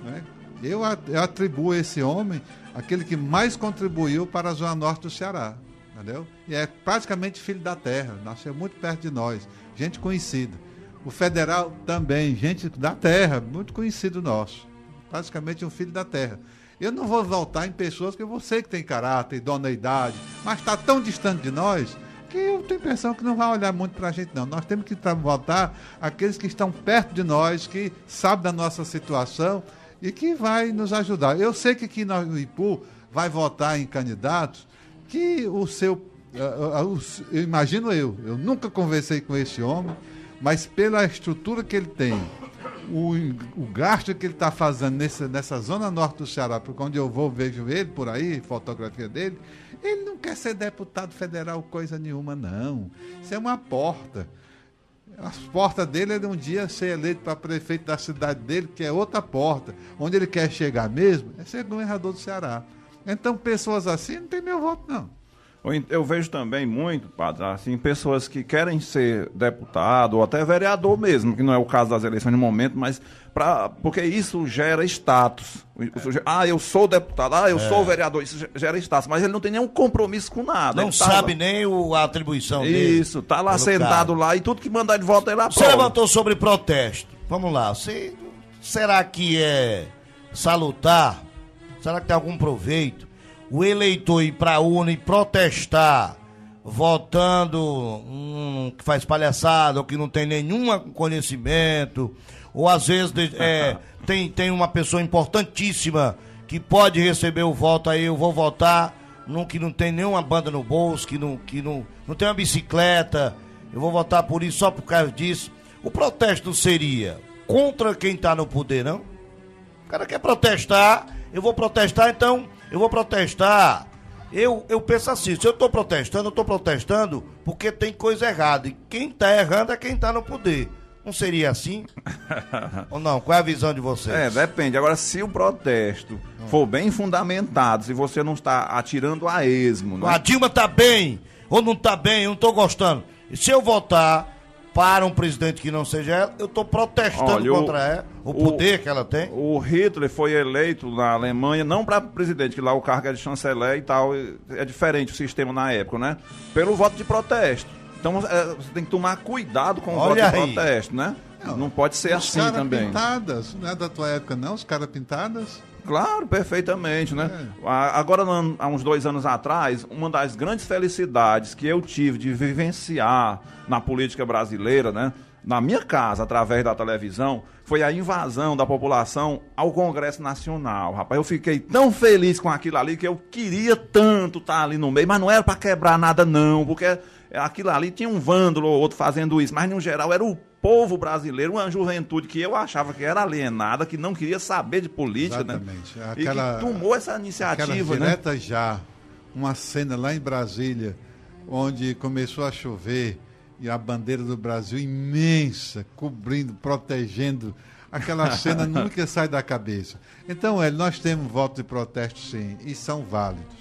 né? Eu atribuo esse homem aquele que mais contribuiu para a Zona Norte do Ceará, entendeu? E é praticamente filho da terra, nasceu muito perto de nós, gente conhecida. O federal também, gente da terra, muito conhecido nosso. Praticamente um filho da terra. Eu não vou votar em pessoas que eu sei que tem caráter, idoneidade, mas está tão distante de nós que eu tenho a impressão que não vai olhar muito para a gente, não. Nós temos que votar aqueles que estão perto de nós, que sabem da nossa situação e que vai nos ajudar. Eu sei que aqui no Ipu vai votar em candidatos que imagino eu nunca conversei com esse homem, mas pela estrutura que ele tem, o gasto que ele está fazendo nessa zona norte do Ceará, porque onde eu vou, vejo ele por aí, fotografia dele, ele não quer ser deputado federal coisa nenhuma, não. Isso é uma porta. As portas dele é um dia ser eleito para prefeito da cidade dele, que é outra porta. Onde ele quer chegar mesmo é ser governador do Ceará. Então, pessoas assim não tem meu voto, não. Eu vejo também muito, padre, assim, pessoas que querem ser deputado ou até vereador mesmo, que não é o caso das eleições no momento, mas porque isso gera status. Eu sou deputado, eu sou vereador, isso gera status, mas ele não tem nenhum compromisso com nada. Não sabe nem a atribuição dele. Isso, tá lá sentado lá e tudo que mandar ele votar ele aprova. Você levantou sobre protesto. Vamos lá, será que é salutar? Será que tem algum proveito o eleitor ir para a urna e protestar, votando que faz palhaçada, ou que não tem nenhum conhecimento, ou às vezes tem uma pessoa importantíssima que pode receber o voto, aí eu vou votar num que não tem nenhuma banda no bolso, que não tem uma bicicleta, eu vou votar por isso só por causa disso. O protesto seria contra quem está no poder, não? O cara quer protestar, eu vou protestar, então eu vou protestar. Eu penso assim, se eu estou protestando porque tem coisa errada. E quem está errando é quem está no poder. Não seria assim? Ou não? Qual é a visão de vocês? Depende. Agora, se o protesto for bem fundamentado, se você não está atirando a esmo... Né? A Dilma tá bem, ou não tá bem, eu não tô gostando. E se eu votar para um presidente que não seja ela, eu tô protestando contra ela, o poder que ela tem. O Hitler foi eleito na Alemanha, não para presidente, que lá o cargo é de chanceler e tal, é diferente o sistema na época, né? Pelo voto de protesto. Então você tem que tomar cuidado com o voto de protesto, né? Não pode ser assim também. Os caras pintadas, não é da tua época não, os caras pintadas? Claro, perfeitamente, né? Agora, há uns 2 anos atrás, uma das grandes felicidades que eu tive de vivenciar na política brasileira, né? Na minha casa, através da televisão, foi a invasão da população ao Congresso Nacional, rapaz. Eu fiquei tão feliz com aquilo ali que eu queria tanto estar ali no meio, mas não era para quebrar nada não, porque aquilo ali tinha um vândalo ou outro fazendo isso, mas no geral era o povo brasileiro, uma juventude que eu achava que era alienada, que não queria saber de política, exatamente, né? E que tomou essa iniciativa, né? Direta já, uma cena lá em Brasília, onde começou a chover e a bandeira do Brasil imensa, cobrindo, protegendo, aquela cena nunca sai da cabeça. Então, nós temos votos de protesto sim, e são válidos.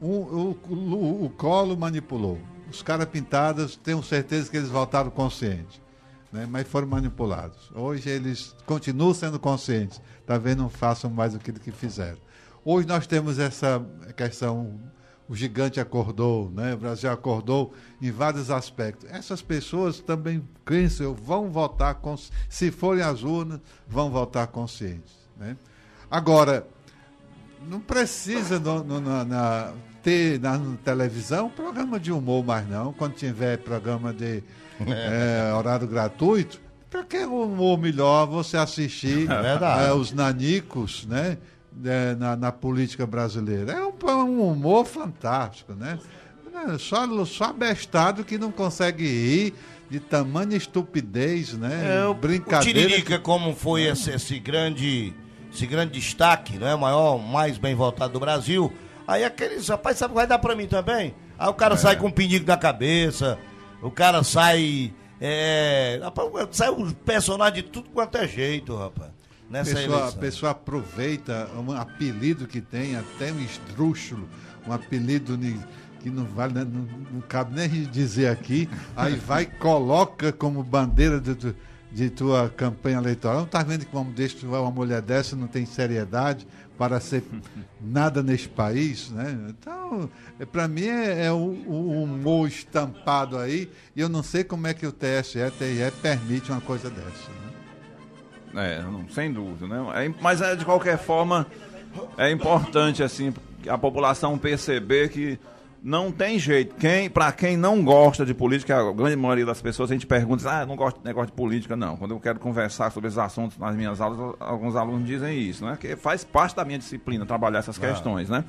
O Collor manipulou. Os caras pintados, tenho certeza que eles votaram conscientes, né? Mas foram manipulados. Hoje eles continuam sendo conscientes, talvez não façam mais aquilo que fizeram. Hoje nós temos essa questão, o gigante acordou, né? O Brasil acordou em vários aspectos. Essas pessoas também pensam, vão votar, se forem às urnas, vão votar conscientes, né? Agora, não precisa ter na televisão programa de humor mais não, quando tiver programa de horário gratuito, para que o humor melhor você assistir os nanicos, né, na política brasileira. É um humor fantástico, né? Só abestado que não consegue rir de tamanha estupidez, né? Brincadeira. O Tiririca, como foi esse grande destaque, né? O maior, mais bem votado do Brasil. Aí aqueles, rapaz, sabe o que vai dar pra mim também? Aí o cara sai com um pinico na cabeça, o cara sai... sai um personagem de tudo quanto é jeito, rapaz. A pessoa aproveita um apelido que tem, até um esdrúxulo, um apelido que não vale, não cabe nem dizer aqui, aí vai e coloca como bandeira de tua campanha eleitoral. Não está vendo que uma mulher dessa não tem seriedade para ser nada neste país, né? Então, para mim é um humor estampado aí, e eu não sei como é que o TSE permite uma coisa dessa, né? Sem dúvida, né? Mas de qualquer forma é importante assim a população perceber que não tem jeito. Para quem não gosta de política, a grande maioria das pessoas, a gente pergunta, não gosto de negócio de política, não. Quando eu quero conversar sobre esses assuntos nas minhas aulas, alguns alunos dizem isso, né? Que faz parte da minha disciplina trabalhar essas questões, né?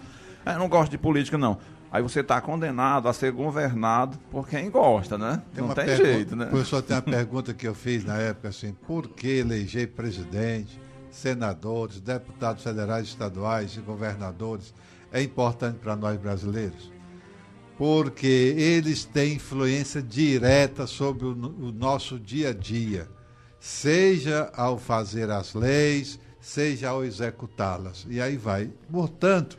Não gosto de política, não. Aí você está condenado a ser governado por quem gosta, né? Não tem jeito, né? Professor, tem uma pergunta que eu fiz na época, assim, por que eleger presidente, senadores, deputados federais, estaduais e governadores é importante para nós brasileiros? Porque eles têm influência direta sobre o nosso dia a dia, seja ao fazer as leis, seja ao executá-las. E aí vai. Portanto,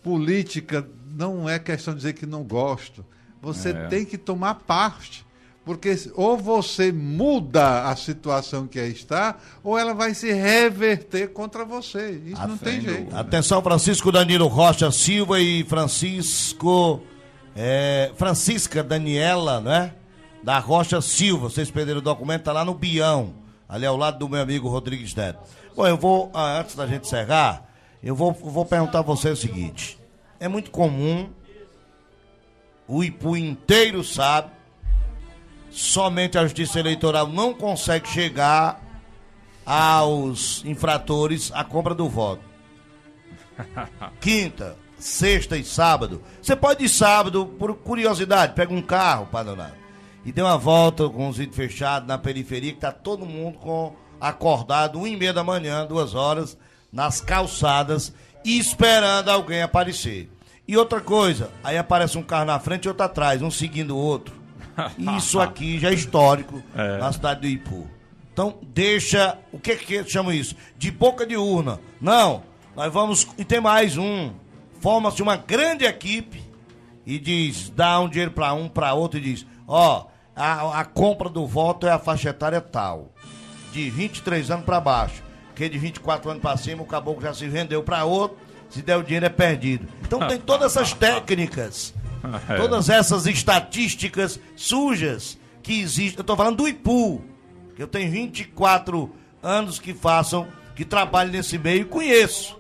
política não é questão de dizer que não gosto. Você tem que tomar parte. Porque ou você muda a situação que aí está, ou ela vai se reverter contra você. Isso não tem jeito. Atenção, Francisco Danilo Rocha Silva e Francisca Daniela, né? Da Rocha Silva. Vocês perderam o documento, tá lá no Bião, ali ao lado do meu amigo Rodrigues Neto. Bom, eu vou, antes da gente encerrar, eu vou perguntar a você o seguinte. É muito comum, o Ipu inteiro sabe, somente a Justiça Eleitoral não consegue chegar aos infratores a compra do voto. Quinta, sexta e sábado. Você pode ir sábado, por curiosidade, pega um carro, Padonado, e dê uma volta com os vidros fechados na periferia, que tá todo mundo acordado, 1h30 da manhã, 2 horas, nas calçadas, esperando alguém aparecer. E outra coisa, aí aparece um carro na frente e outro atrás, um seguindo o outro. Isso aqui já é histórico na cidade do Ipu. Então, deixa... O que chama isso? De boca de urna. Não, nós vamos... E tem mais um. Forma-se uma grande equipe e diz, dá um dinheiro para um, para outro e diz, a compra do voto é a faixa etária tal, de 23 anos para baixo, porque de 24 anos para cima o caboclo já se vendeu para outro, se der o dinheiro é perdido. Então tem todas essas técnicas, todas essas estatísticas sujas que existem. Eu estou falando do Ipu, que eu tenho 24 anos que trabalho nesse meio e conheço,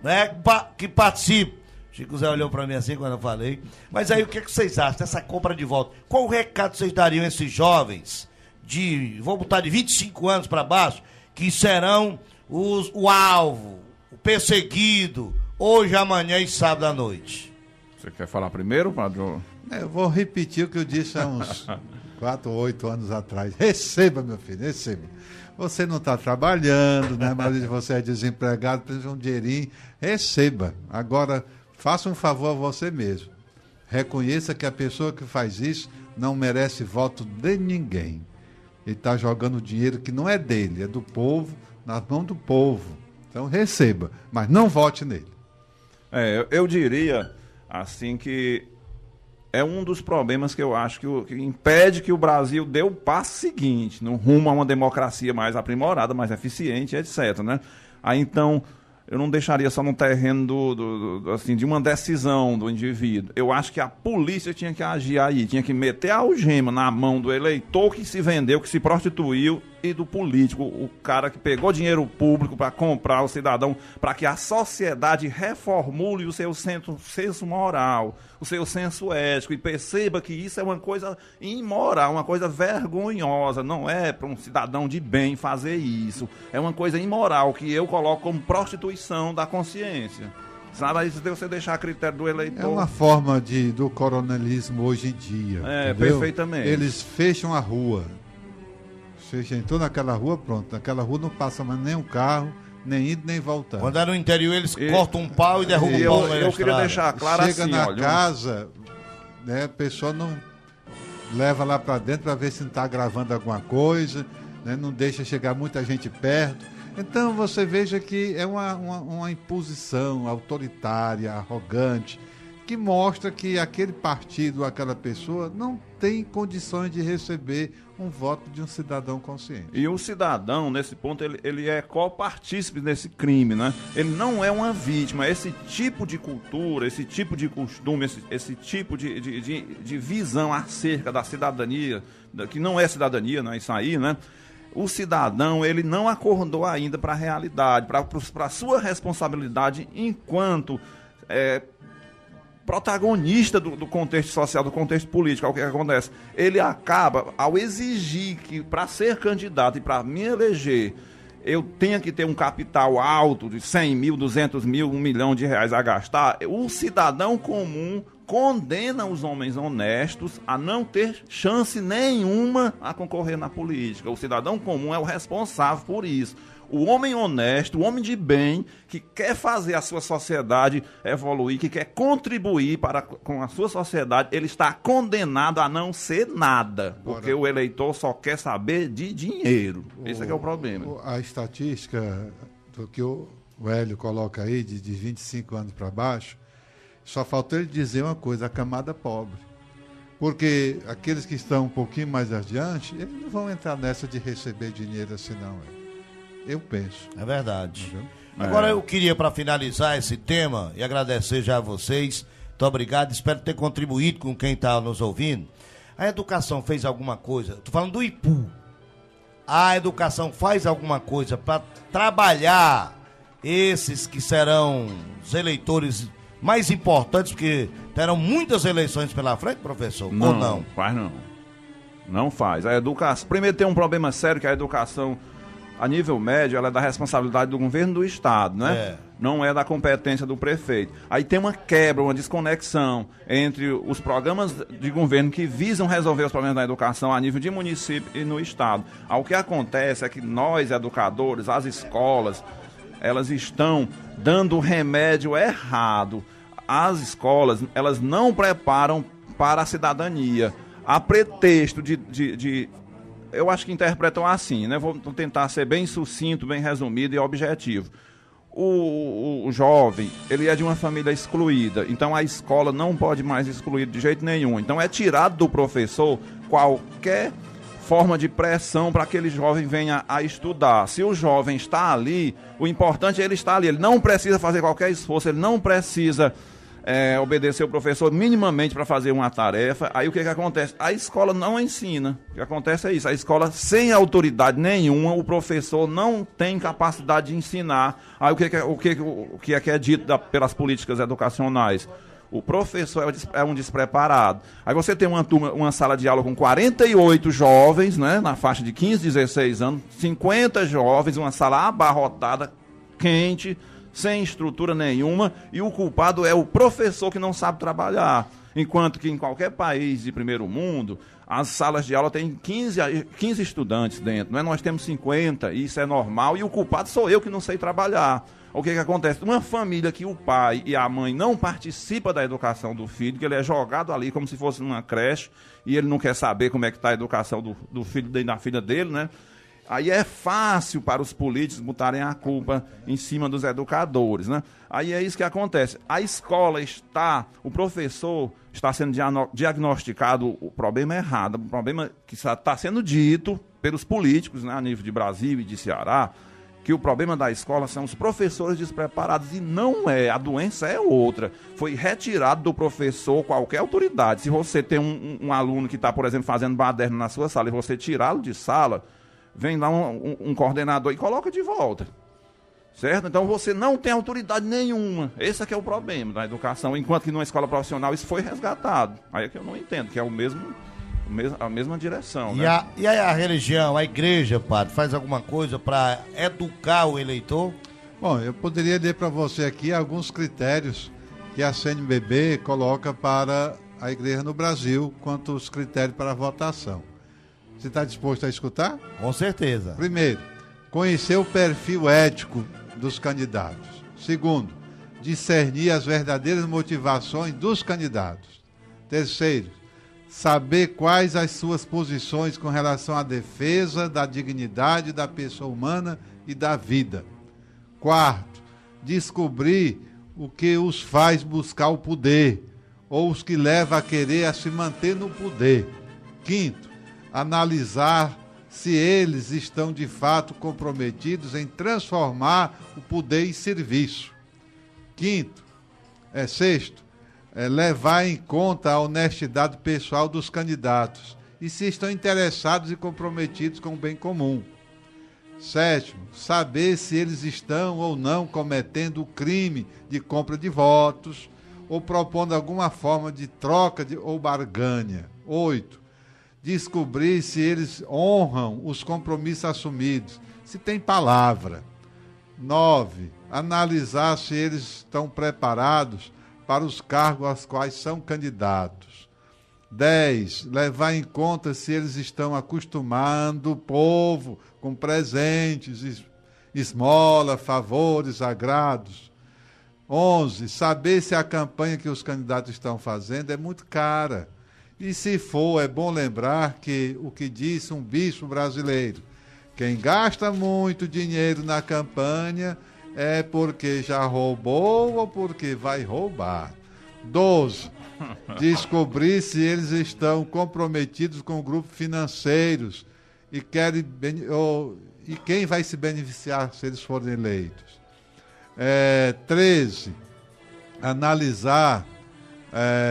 né, que participo. Chico Zé olhou para mim assim quando eu falei. Mas aí o que vocês acham dessa compra de voto? Qual o recado vocês dariam a esses jovens vou botar de 25 anos para baixo, que serão o alvo, o perseguido, hoje, amanhã e sábado à noite? Você quer falar primeiro, Padre? Eu vou repetir o que eu disse há uns 4 ou 8 anos atrás. Receba, meu filho, receba. Você não está trabalhando, né? Mas você é desempregado, precisa de um dinheirinho. Receba. Agora, faça um favor a você mesmo. Reconheça que a pessoa que faz isso não merece voto de ninguém. Ele está jogando dinheiro que não é dele, é do povo, nas mãos do povo. Então receba, mas não vote nele. Eu diria assim que é um dos problemas que eu acho que impede que o Brasil dê o passo seguinte, no rumo a uma democracia mais aprimorada, mais eficiente, etc., né? Aí então eu não deixaria só no terreno assim, de uma decisão do indivíduo. Eu acho que a polícia tinha que agir aí, tinha que meter a algema na mão do eleitor que se vendeu, que se prostituiu, e do político, o cara que pegou dinheiro público para comprar o cidadão, para que a sociedade reformule o seu senso moral, o seu senso ético, e perceba que isso é uma coisa imoral, uma coisa vergonhosa. Não é para um cidadão de bem fazer isso. É uma coisa imoral que eu coloco como prostituição da consciência. Sabe, aí você deixar a critério do eleitor. É uma forma do coronelismo hoje em dia. Entendeu? Perfeitamente. Eles fecham a rua. Você já entrou naquela rua, pronto. Naquela rua não passa mais nem um carro, nem indo, nem voltando. Quando é no interior, eles cortam um pau e derrubam o pau. Eu queria deixar claro Chega assim, na casa, né, a pessoa não leva lá para dentro para ver se não está gravando alguma coisa, né, não deixa chegar muita gente perto. Então você veja que é uma imposição autoritária, arrogante, que mostra que aquele partido, aquela pessoa, não tem condições de receber um voto de um cidadão consciente. E o cidadão, nesse ponto, ele é copartícipe desse crime, né? Ele não é uma vítima. Esse tipo de cultura, esse tipo de costume, esse tipo de visão acerca da cidadania, que não é cidadania, não é isso aí, né? O cidadão, ele não acordou ainda para a realidade, para a sua responsabilidade enquanto protagonista do contexto social, do contexto político. É o que acontece. Ele acaba, ao exigir que para ser candidato e para me eleger, eu tenha que ter um capital alto de 100 mil, 200 mil, 1 milhão de reais a gastar, o cidadão comum condena os homens honestos a não ter chance nenhuma a concorrer na política. O cidadão comum é o responsável por isso. O homem honesto, o homem de bem, que quer fazer a sua sociedade evoluir, que quer contribuir com a sua sociedade, ele está condenado a não ser nada, porque o eleitor só quer saber de dinheiro. Esse é que é o problema. A estatística do que o Hélio coloca aí, de 25 anos para baixo, só faltou ele dizer uma coisa: a camada pobre. Porque aqueles que estão um pouquinho mais adiante, eles não vão entrar nessa de receber dinheiro assim, não. Eu penso. É verdade. Agora eu queria, para finalizar esse tema, e agradecer já a vocês. Muito obrigado, espero ter contribuído com quem está nos ouvindo. A educação fez alguma coisa? Estou falando do Ipu. A educação faz alguma coisa para trabalhar esses que serão os eleitores mais importantes, porque terão muitas eleições pela frente, professor? Não, ou não? Faz não. Não faz. A educação... Primeiro tem um problema sério, que a educação, a nível médio, ela é da responsabilidade do governo do Estado, né? Não é da competência do prefeito. Aí tem uma quebra, uma desconexão entre os programas de governo que visam resolver os problemas da educação a nível de município e no Estado. O que acontece é que nós, educadores, as escolas, elas estão dando o remédio errado. As escolas, elas não preparam para a cidadania. a pretexto eu acho que interpretam assim, né? Vou tentar ser bem sucinto, bem resumido e objetivo. O jovem, ele é de uma família excluída, então a escola não pode mais excluir de jeito nenhum. Então é tirado do professor qualquer forma de pressão para que aquele jovem venha a estudar. Se o jovem está ali, o importante é ele estar ali. Ele não precisa fazer qualquer esforço, ele não precisa obedecer o professor minimamente para fazer uma tarefa. Aí o que acontece? A escola não ensina. O que acontece é isso. A escola, sem autoridade nenhuma, o professor não tem capacidade de ensinar. Aí o que é dito pelas políticas educacionais? O professor é um despreparado. Aí você tem uma sala de aula com 48 jovens, né, na faixa de 15, 16 anos, 50 jovens, uma sala abarrotada, quente, sem estrutura nenhuma, e o culpado é o professor que não sabe trabalhar. Enquanto que em qualquer país de primeiro mundo, as salas de aula têm 15 estudantes dentro, né? Nós temos 50, e isso é normal, e o culpado sou eu que não sei trabalhar. O que acontece? Uma família que o pai e a mãe não participam da educação do filho, que ele é jogado ali como se fosse numa creche, e ele não quer saber como é que está a educação do filho e da filha dele, né? Aí é fácil para os políticos botarem a culpa em cima dos educadores, né? Aí é isso que acontece. A escola o professor está sendo diagnosticado o problema errado, o problema que está sendo dito pelos políticos, né, a nível de Brasil e de Ceará, que o problema da escola são os professores despreparados, e não é, a doença é outra. Foi retirado do professor qualquer autoridade. Se você tem um aluno que está, por exemplo, fazendo baderna na sua sala e você tirá-lo de sala, vem lá um coordenador e coloca de volta, certo? Então você não tem autoridade nenhuma. Esse é que é o problema da educação, enquanto que numa escola profissional isso foi resgatado. Aí é que eu não entendo, que é a mesma direção, né? E a religião, a igreja, padre, faz alguma coisa para educar o eleitor? Bom, eu poderia ler para você aqui alguns critérios que a CNBB coloca para a igreja no Brasil quanto aos critérios para a votação. Você está disposto a escutar? Com certeza. Primeiro, conhecer o perfil ético dos candidatos. Segundo, discernir as verdadeiras motivações dos candidatos. Terceiro, saber quais as suas posições com relação à defesa da dignidade da pessoa humana e da vida. Quarto, descobrir o que os faz buscar o poder, ou os que leva a querer a se manter no poder. Quinto, analisar se eles estão de fato comprometidos em transformar o poder em serviço. Sexto, levar em conta a honestidade pessoal dos candidatos e se estão interessados e comprometidos com o bem comum. Sétimo, saber se eles estão ou não cometendo o crime de compra de votos ou propondo alguma forma de troca ou barganha. 8. Descobrir se eles honram os compromissos assumidos, se tem palavra. 9. Analisar se eles estão preparados para os cargos aos quais são candidatos. 10. Levar em conta se eles estão acostumando o povo com presentes, esmola, favores, agrados. 11. Saber se a campanha que os candidatos estão fazendo é muito cara. E se for, é bom lembrar que o que disse um bispo brasileiro: quem gasta muito dinheiro na campanha é porque já roubou ou porque vai roubar. 12. Descobrir se eles estão comprometidos com grupos financeiros e quem vai se beneficiar se eles forem eleitos. 13. Analisar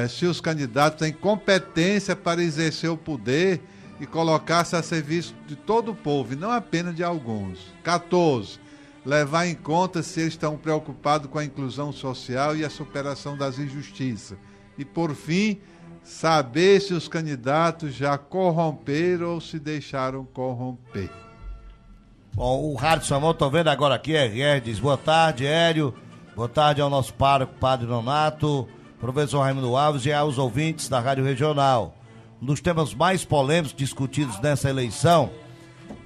se os candidatos têm competência para exercer o poder e colocar-se a serviço de todo o povo, e não apenas de alguns. 14. Levar em conta se eles estão preocupados com a inclusão social e a superação das injustiças. E, por fim, saber se os candidatos já corromperam ou se deixaram corromper. Bom, o Rádio São Paulo, estou vendo agora aqui, RR diz: boa tarde, Hélio. Boa tarde ao nosso pároco, Padre Nonato, professor Raimundo Alves e aos ouvintes da Rádio Regional. Um dos temas mais polêmicos discutidos nessa eleição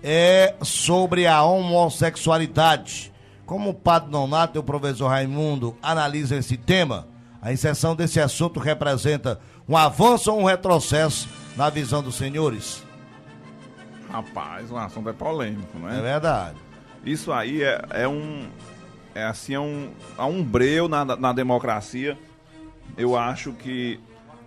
é sobre a homossexualidade. Como o Padre Nonato e o professor Raimundo analisam esse tema, a inserção desse assunto representa um avanço ou um retrocesso na visão dos senhores? Rapaz, o assunto é polêmico, né? É verdade. Isso aí é um breu na democracia. Eu acho que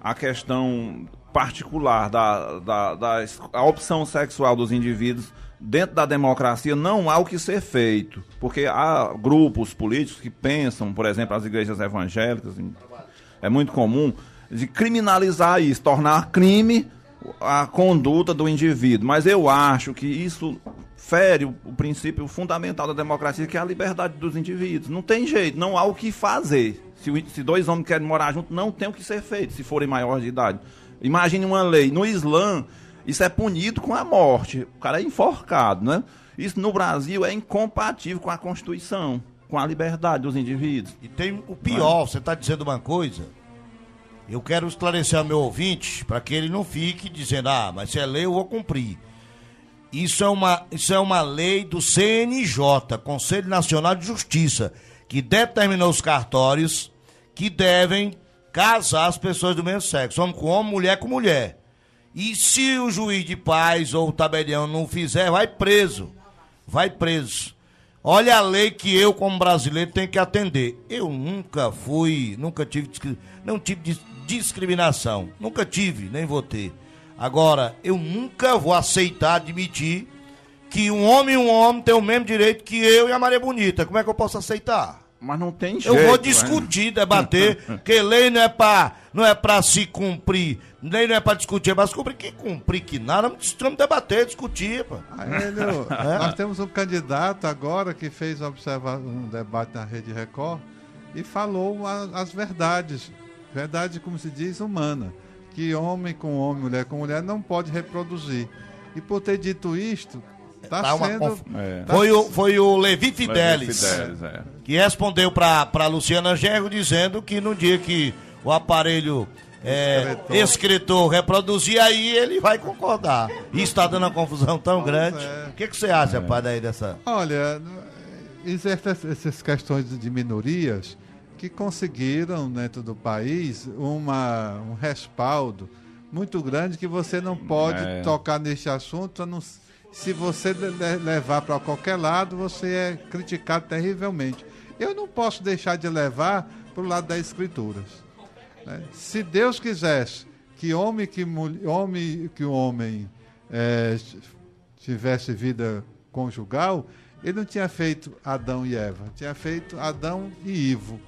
a questão particular a opção sexual dos indivíduos dentro da democracia não há o que ser feito, porque há grupos políticos que pensam, por exemplo, as igrejas evangélicas, é muito comum, de criminalizar isso, tornar crime a conduta do indivíduo, mas eu acho que isso fere o princípio fundamental da democracia, que é a liberdade dos indivíduos. Não tem jeito, não há o que fazer. Se dois homens querem morar juntos, não tem o que ser feito, se forem maiores de idade. Imagine uma lei, no Islã, isso é punido com a morte, o cara é enforcado, né? Isso no Brasil é incompatível com a Constituição, com a liberdade dos indivíduos. E tem o pior, você está dizendo uma coisa, eu quero esclarecer ao meu ouvinte, para que ele não fique dizendo, mas se é lei eu vou cumprir. Isso é uma lei do CNJ, Conselho Nacional de Justiça, que determinou os cartórios que devem casar as pessoas do mesmo sexo, homem com homem, mulher com mulher. E se o juiz de paz ou o tabelião não fizer, vai preso. Olha a lei que eu, como brasileiro, tenho que atender. Eu não tive discriminação. Nunca tive, nem vou ter. Agora, eu nunca vou aceitar, admitir que um homem tem o mesmo direito que eu e a Maria Bonita. Como é que eu posso aceitar? Mas não tem jeito. Eu vou discutir, debater, porque lei não é pra se cumprir. Lei não é pra discutir, mas cumprir que nada. Vamos debater, discutir, pô. Nós temos um candidato agora que fez um debate na Rede Record e falou as verdades. Verdade, como se diz, humana. Que homem com homem, mulher com mulher não pode reproduzir. E por ter dito isto, Foi o Levi Fidelis, que respondeu para Luciana Genro dizendo que no dia que o aparelho escritor reproduzir, aí ele vai concordar. Isso está dando uma confusão tão grande. O que você acha, pai, daí dessa... Olha, existem essas questões de minorias que conseguiram dentro do país um respaldo muito grande, que você não pode tocar neste assunto, se você levar para qualquer lado, você é criticado terrivelmente. Eu não posso deixar de levar para o lado das escrituras. Né? Se Deus quisesse que o homem tivesse vida conjugal, ele não tinha feito Adão e Eva, tinha feito Adão e Ivo.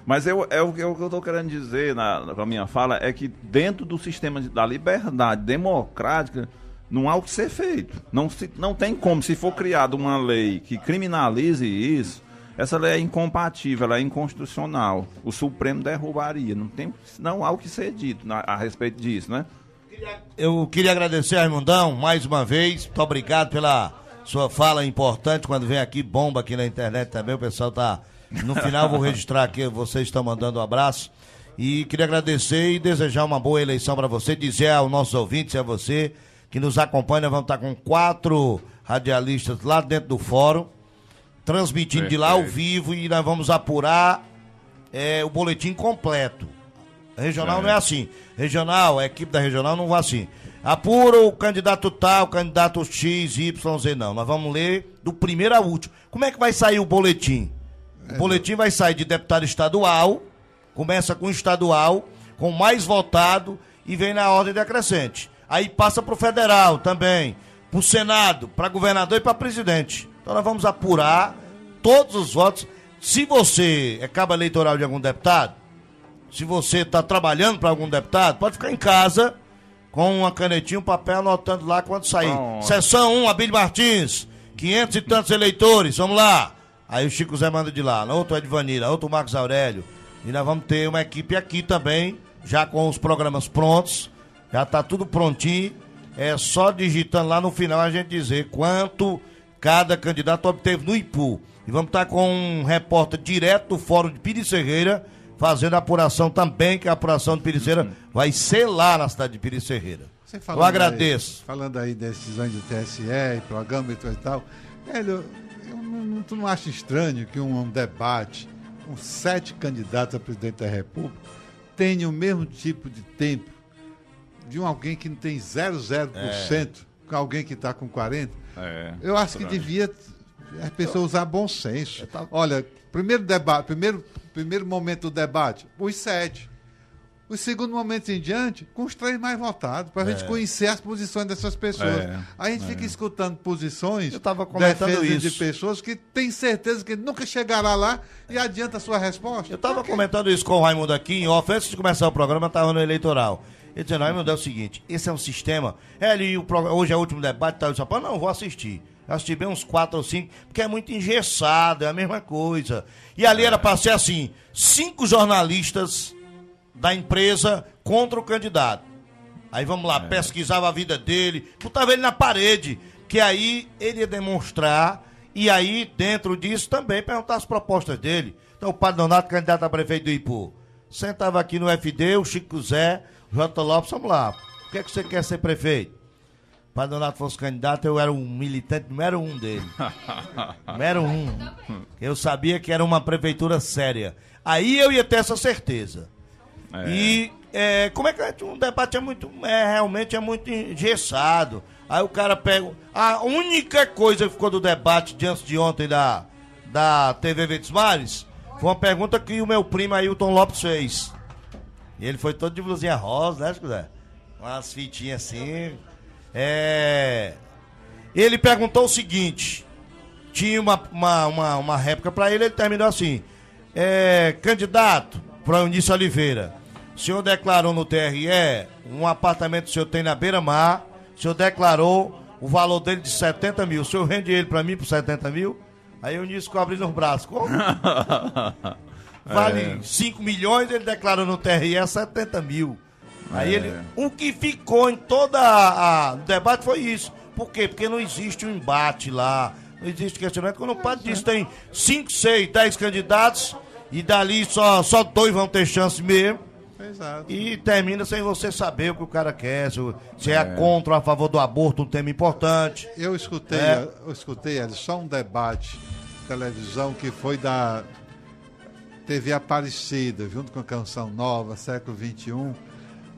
Mas o que eu estou querendo dizer com a minha fala é que dentro do sistema da liberdade democrática não há o que ser feito. Não tem como, se for criada uma lei que criminalize isso, essa lei é incompatível, ela é inconstitucional. O Supremo derrubaria. Não há o que ser dito a respeito disso, né? Eu queria agradecer, Raimundão, mais uma vez. Muito obrigado pela sua fala importante. Quando vem aqui, bomba aqui na internet também. O pessoal tá... No final vou registrar aqui, vocês estão mandando um abraço. E queria agradecer e desejar uma boa eleição para você. Dizer aos nossos ouvintes e a você que nos acompanha, nós vamos estar com 4 radialistas lá dentro do fórum, transmitindo de lá ao vivo, e nós vamos apurar o boletim completo. Regional não é assim. Regional, a equipe da regional não vai assim. Apura o candidato tal, candidato X, Y, Z, não. Nós vamos ler do primeiro ao último. Como é que vai sair o boletim? O boletim vai sair de deputado estadual, começa com estadual, com mais votado, e vem na ordem decrescente. Aí passa para o federal também, para o Senado, para governador e para presidente. Então nós vamos apurar todos os votos. Se você é cabo eleitoral de algum deputado, se você está trabalhando para algum deputado, pode ficar em casa com uma canetinha, um papel, anotando lá quando sair. Seção 1, Abílio Martins, 500 e tantos eleitores, vamos lá. Aí o Chico Zé manda de lá, outro é de Vanilla, outro o Marcos Aurélio. E nós vamos ter uma equipe aqui também, já com os programas prontos, já está tudo prontinho. É só digitando lá no final a gente dizer quanto cada candidato obteve no IPU. E vamos estar com um repórter direto do Fórum de Piricérreira, fazendo a apuração também, que a apuração de Piricérreira vai ser lá na cidade de Piricérreira. Eu agradeço. Falando aí decisões do TSE, programa e tal, tu não acha estranho que um debate com 7 candidatos a presidente da República, tenha o mesmo tipo de tempo de alguém que não tem 0,0%, com alguém que está com 40%. Eu acho que devia a pessoa usar bom senso. Olha, primeiro momento do debate, os 7. O segundo momento em diante, com os 3 mais votados, para a gente conhecer as posições dessas pessoas. A gente fica escutando posições, defesas de pessoas que tem certeza que nunca chegará lá e adianta a sua resposta. Eu estava comentando isso com o Raimundo aqui em off, antes de começar o programa, eu estava no eleitoral. Ele dizendo, Raimundo, é o seguinte, esse é um sistema, hoje é o último debate, tá, eu disse, não, vou assistir. Eu assisti bem uns 4 ou 5, porque é muito engessado, é a mesma coisa. E ali era para ser assim, 5 jornalistas da empresa contra o candidato. Aí vamos lá, pesquisava a vida dele, botava ele na parede, que aí ele ia demonstrar, e aí dentro disso também perguntar as propostas dele. Então o Padre Donato, candidato a prefeito do Ipu, sentava aqui no FD, o Chico Zé, o J. Lopes, vamos lá, por que é que você quer ser prefeito? O Padre Donato fosse candidato, eu era um militante número 1 dele. Número 1. Eu sabia que era uma prefeitura séria. Aí eu ia ter essa certeza. E como é que um debate realmente é muito engessado. Aí o cara pega. A única coisa que ficou do debate de antes de ontem da TV Verdes Mares foi uma pergunta que o meu primo Ailton Lopes fez. E ele foi todo de blusinha rosa, né, José? Umas fitinhas assim. Ele perguntou o seguinte: tinha uma réplica pra ele terminou assim: candidato, para Eunice Oliveira. O senhor declarou no TRE um apartamento que o senhor tem na beira-mar. O senhor declarou o valor dele de 70 mil. O senhor vende ele pra mim por 70 mil? Aí eu disse, abrindo os braços. Como? Vale 5 milhões, ele declarou no TRE 70 mil. Aí o que ficou em toda o debate foi isso. Por quê? Porque não existe um embate lá. Não existe questionamento. Quando o padre disse que tem 5, 6, 10 candidatos e dali só 2 vão ter chance mesmo. Exato. E termina sem você saber o que o cara quer, se é contra ou a favor do aborto, um tema importante. Eu escutei só um debate de televisão que foi da TV Aparecida, junto com a Canção Nova, século XXI.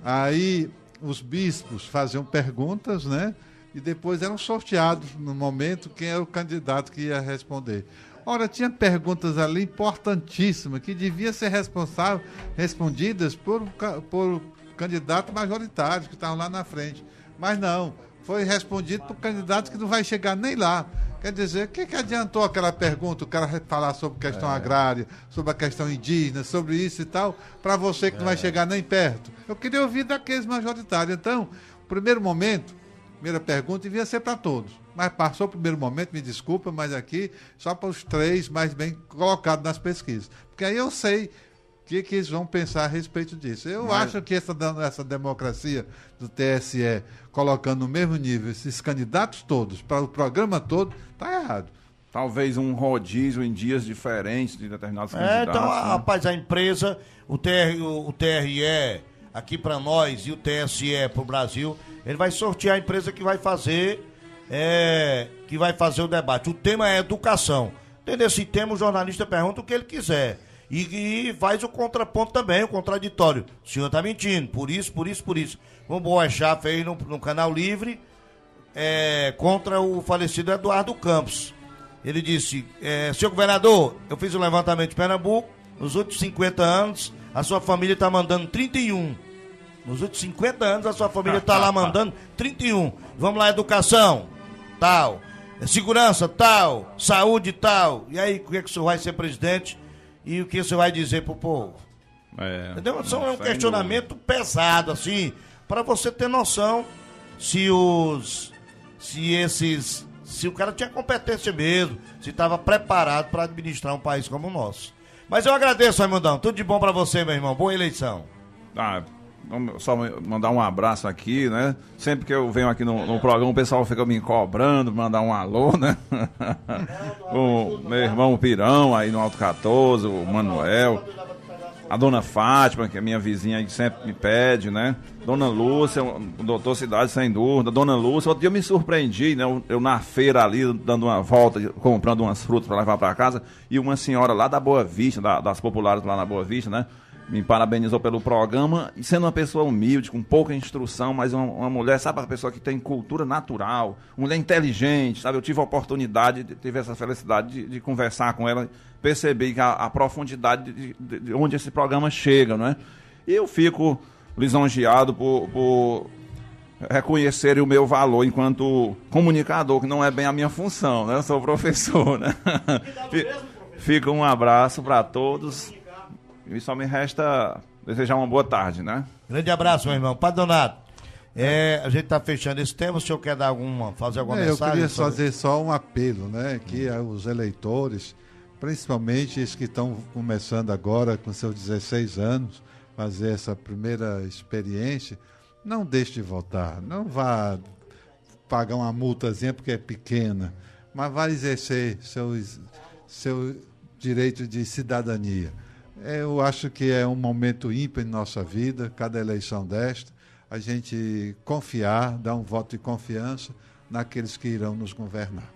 Aí os bispos faziam perguntas, né? E depois eram sorteados no momento quem era o candidato que ia responder. Ora, tinha perguntas ali importantíssimas que deviam ser respondidas por candidatos majoritários que estavam lá na frente. Mas não, foi respondido por candidatos que não vai chegar nem lá. Quer dizer, o que adiantou aquela pergunta, o cara falar sobre questão agrária, sobre a questão indígena, sobre isso e tal, para você que não vai chegar nem perto? Eu queria ouvir daqueles majoritários. Então, primeira pergunta devia ser para todos. Mas passou o primeiro momento, me desculpa, mas aqui só para os 3 mais bem colocados nas pesquisas. Porque aí eu sei o que eles vão pensar a respeito disso. Eu acho que essa democracia do TSE, colocando no mesmo nível esses candidatos todos, para o programa todo, está errado. Talvez um rodízio em dias diferentes de determinados candidatos. Então, rapaz, a empresa, o TRE aqui para nós e o TSE para o Brasil, ele vai sortear a empresa que vai fazer o debate. O tema é educação. Dentro desse tema, o jornalista pergunta o que ele quiser. E faz o contraponto também, o contraditório. O senhor está mentindo, por isso. O Boechat fez no Canal Livre contra o falecido Eduardo Campos. Ele disse, senhor governador, eu fiz um levantamento de Pernambuco, nos últimos 50 anos, a sua família está mandando 31. Nos últimos 50 anos, a sua família está lá mandando 31. Vamos lá, educação, tal. Segurança, tal. Saúde, tal. E aí, o que é que o senhor vai ser presidente? E o que o senhor vai dizer pro povo? Entendeu? É um questionamento pesado, assim, para você ter noção se o cara tinha competência mesmo, se estava preparado para administrar um país como o nosso. Mas eu agradeço, Raimundão. Tudo de bom para você, meu irmão. Boa eleição. Vamos só mandar um abraço aqui, né? Sempre que eu venho aqui no programa, o pessoal fica me cobrando, mandar um alô, né? O meu irmão Pirão aí no Alto 14, o Manuel. a dona Fátima, que é minha vizinha aí, que sempre me pede, né? Dona Lúcia, o doutor Cidade Sem Dúvida, Dona Lúcia. Outro dia eu me surpreendi, né? Eu na feira ali, dando uma volta, comprando umas frutas para levar para casa, e uma senhora lá da Boa Vista, das populares lá na Boa Vista, né? Me parabenizou pelo programa, e sendo uma pessoa humilde, com pouca instrução, mas uma mulher, sabe, uma pessoa que tem cultura natural, uma mulher inteligente, sabe? Eu tive a oportunidade, tive essa felicidade de conversar com ela, perceber que a profundidade de onde esse programa chega, não é? E eu fico lisonjeado por reconhecerem o meu valor enquanto comunicador, que não é bem a minha função, né? Eu sou professor, né? Fica um abraço para todos. E só me resta desejar uma boa tarde, né? Grande abraço, meu irmão. Padre Donato, a gente está fechando esse tema. O senhor quer fazer alguma mensagem? Eu queria fazer só um apelo, né? Que os eleitores, principalmente os que estão começando agora com seus 16 anos, fazer essa primeira experiência, não deixe de votar. Não vá pagar uma multazinha porque é pequena, mas vá exercer seu direito de cidadania. Eu acho que é um momento ímpar em nossa vida, cada eleição desta, a gente confiar, dar um voto de confiança naqueles que irão nos governar.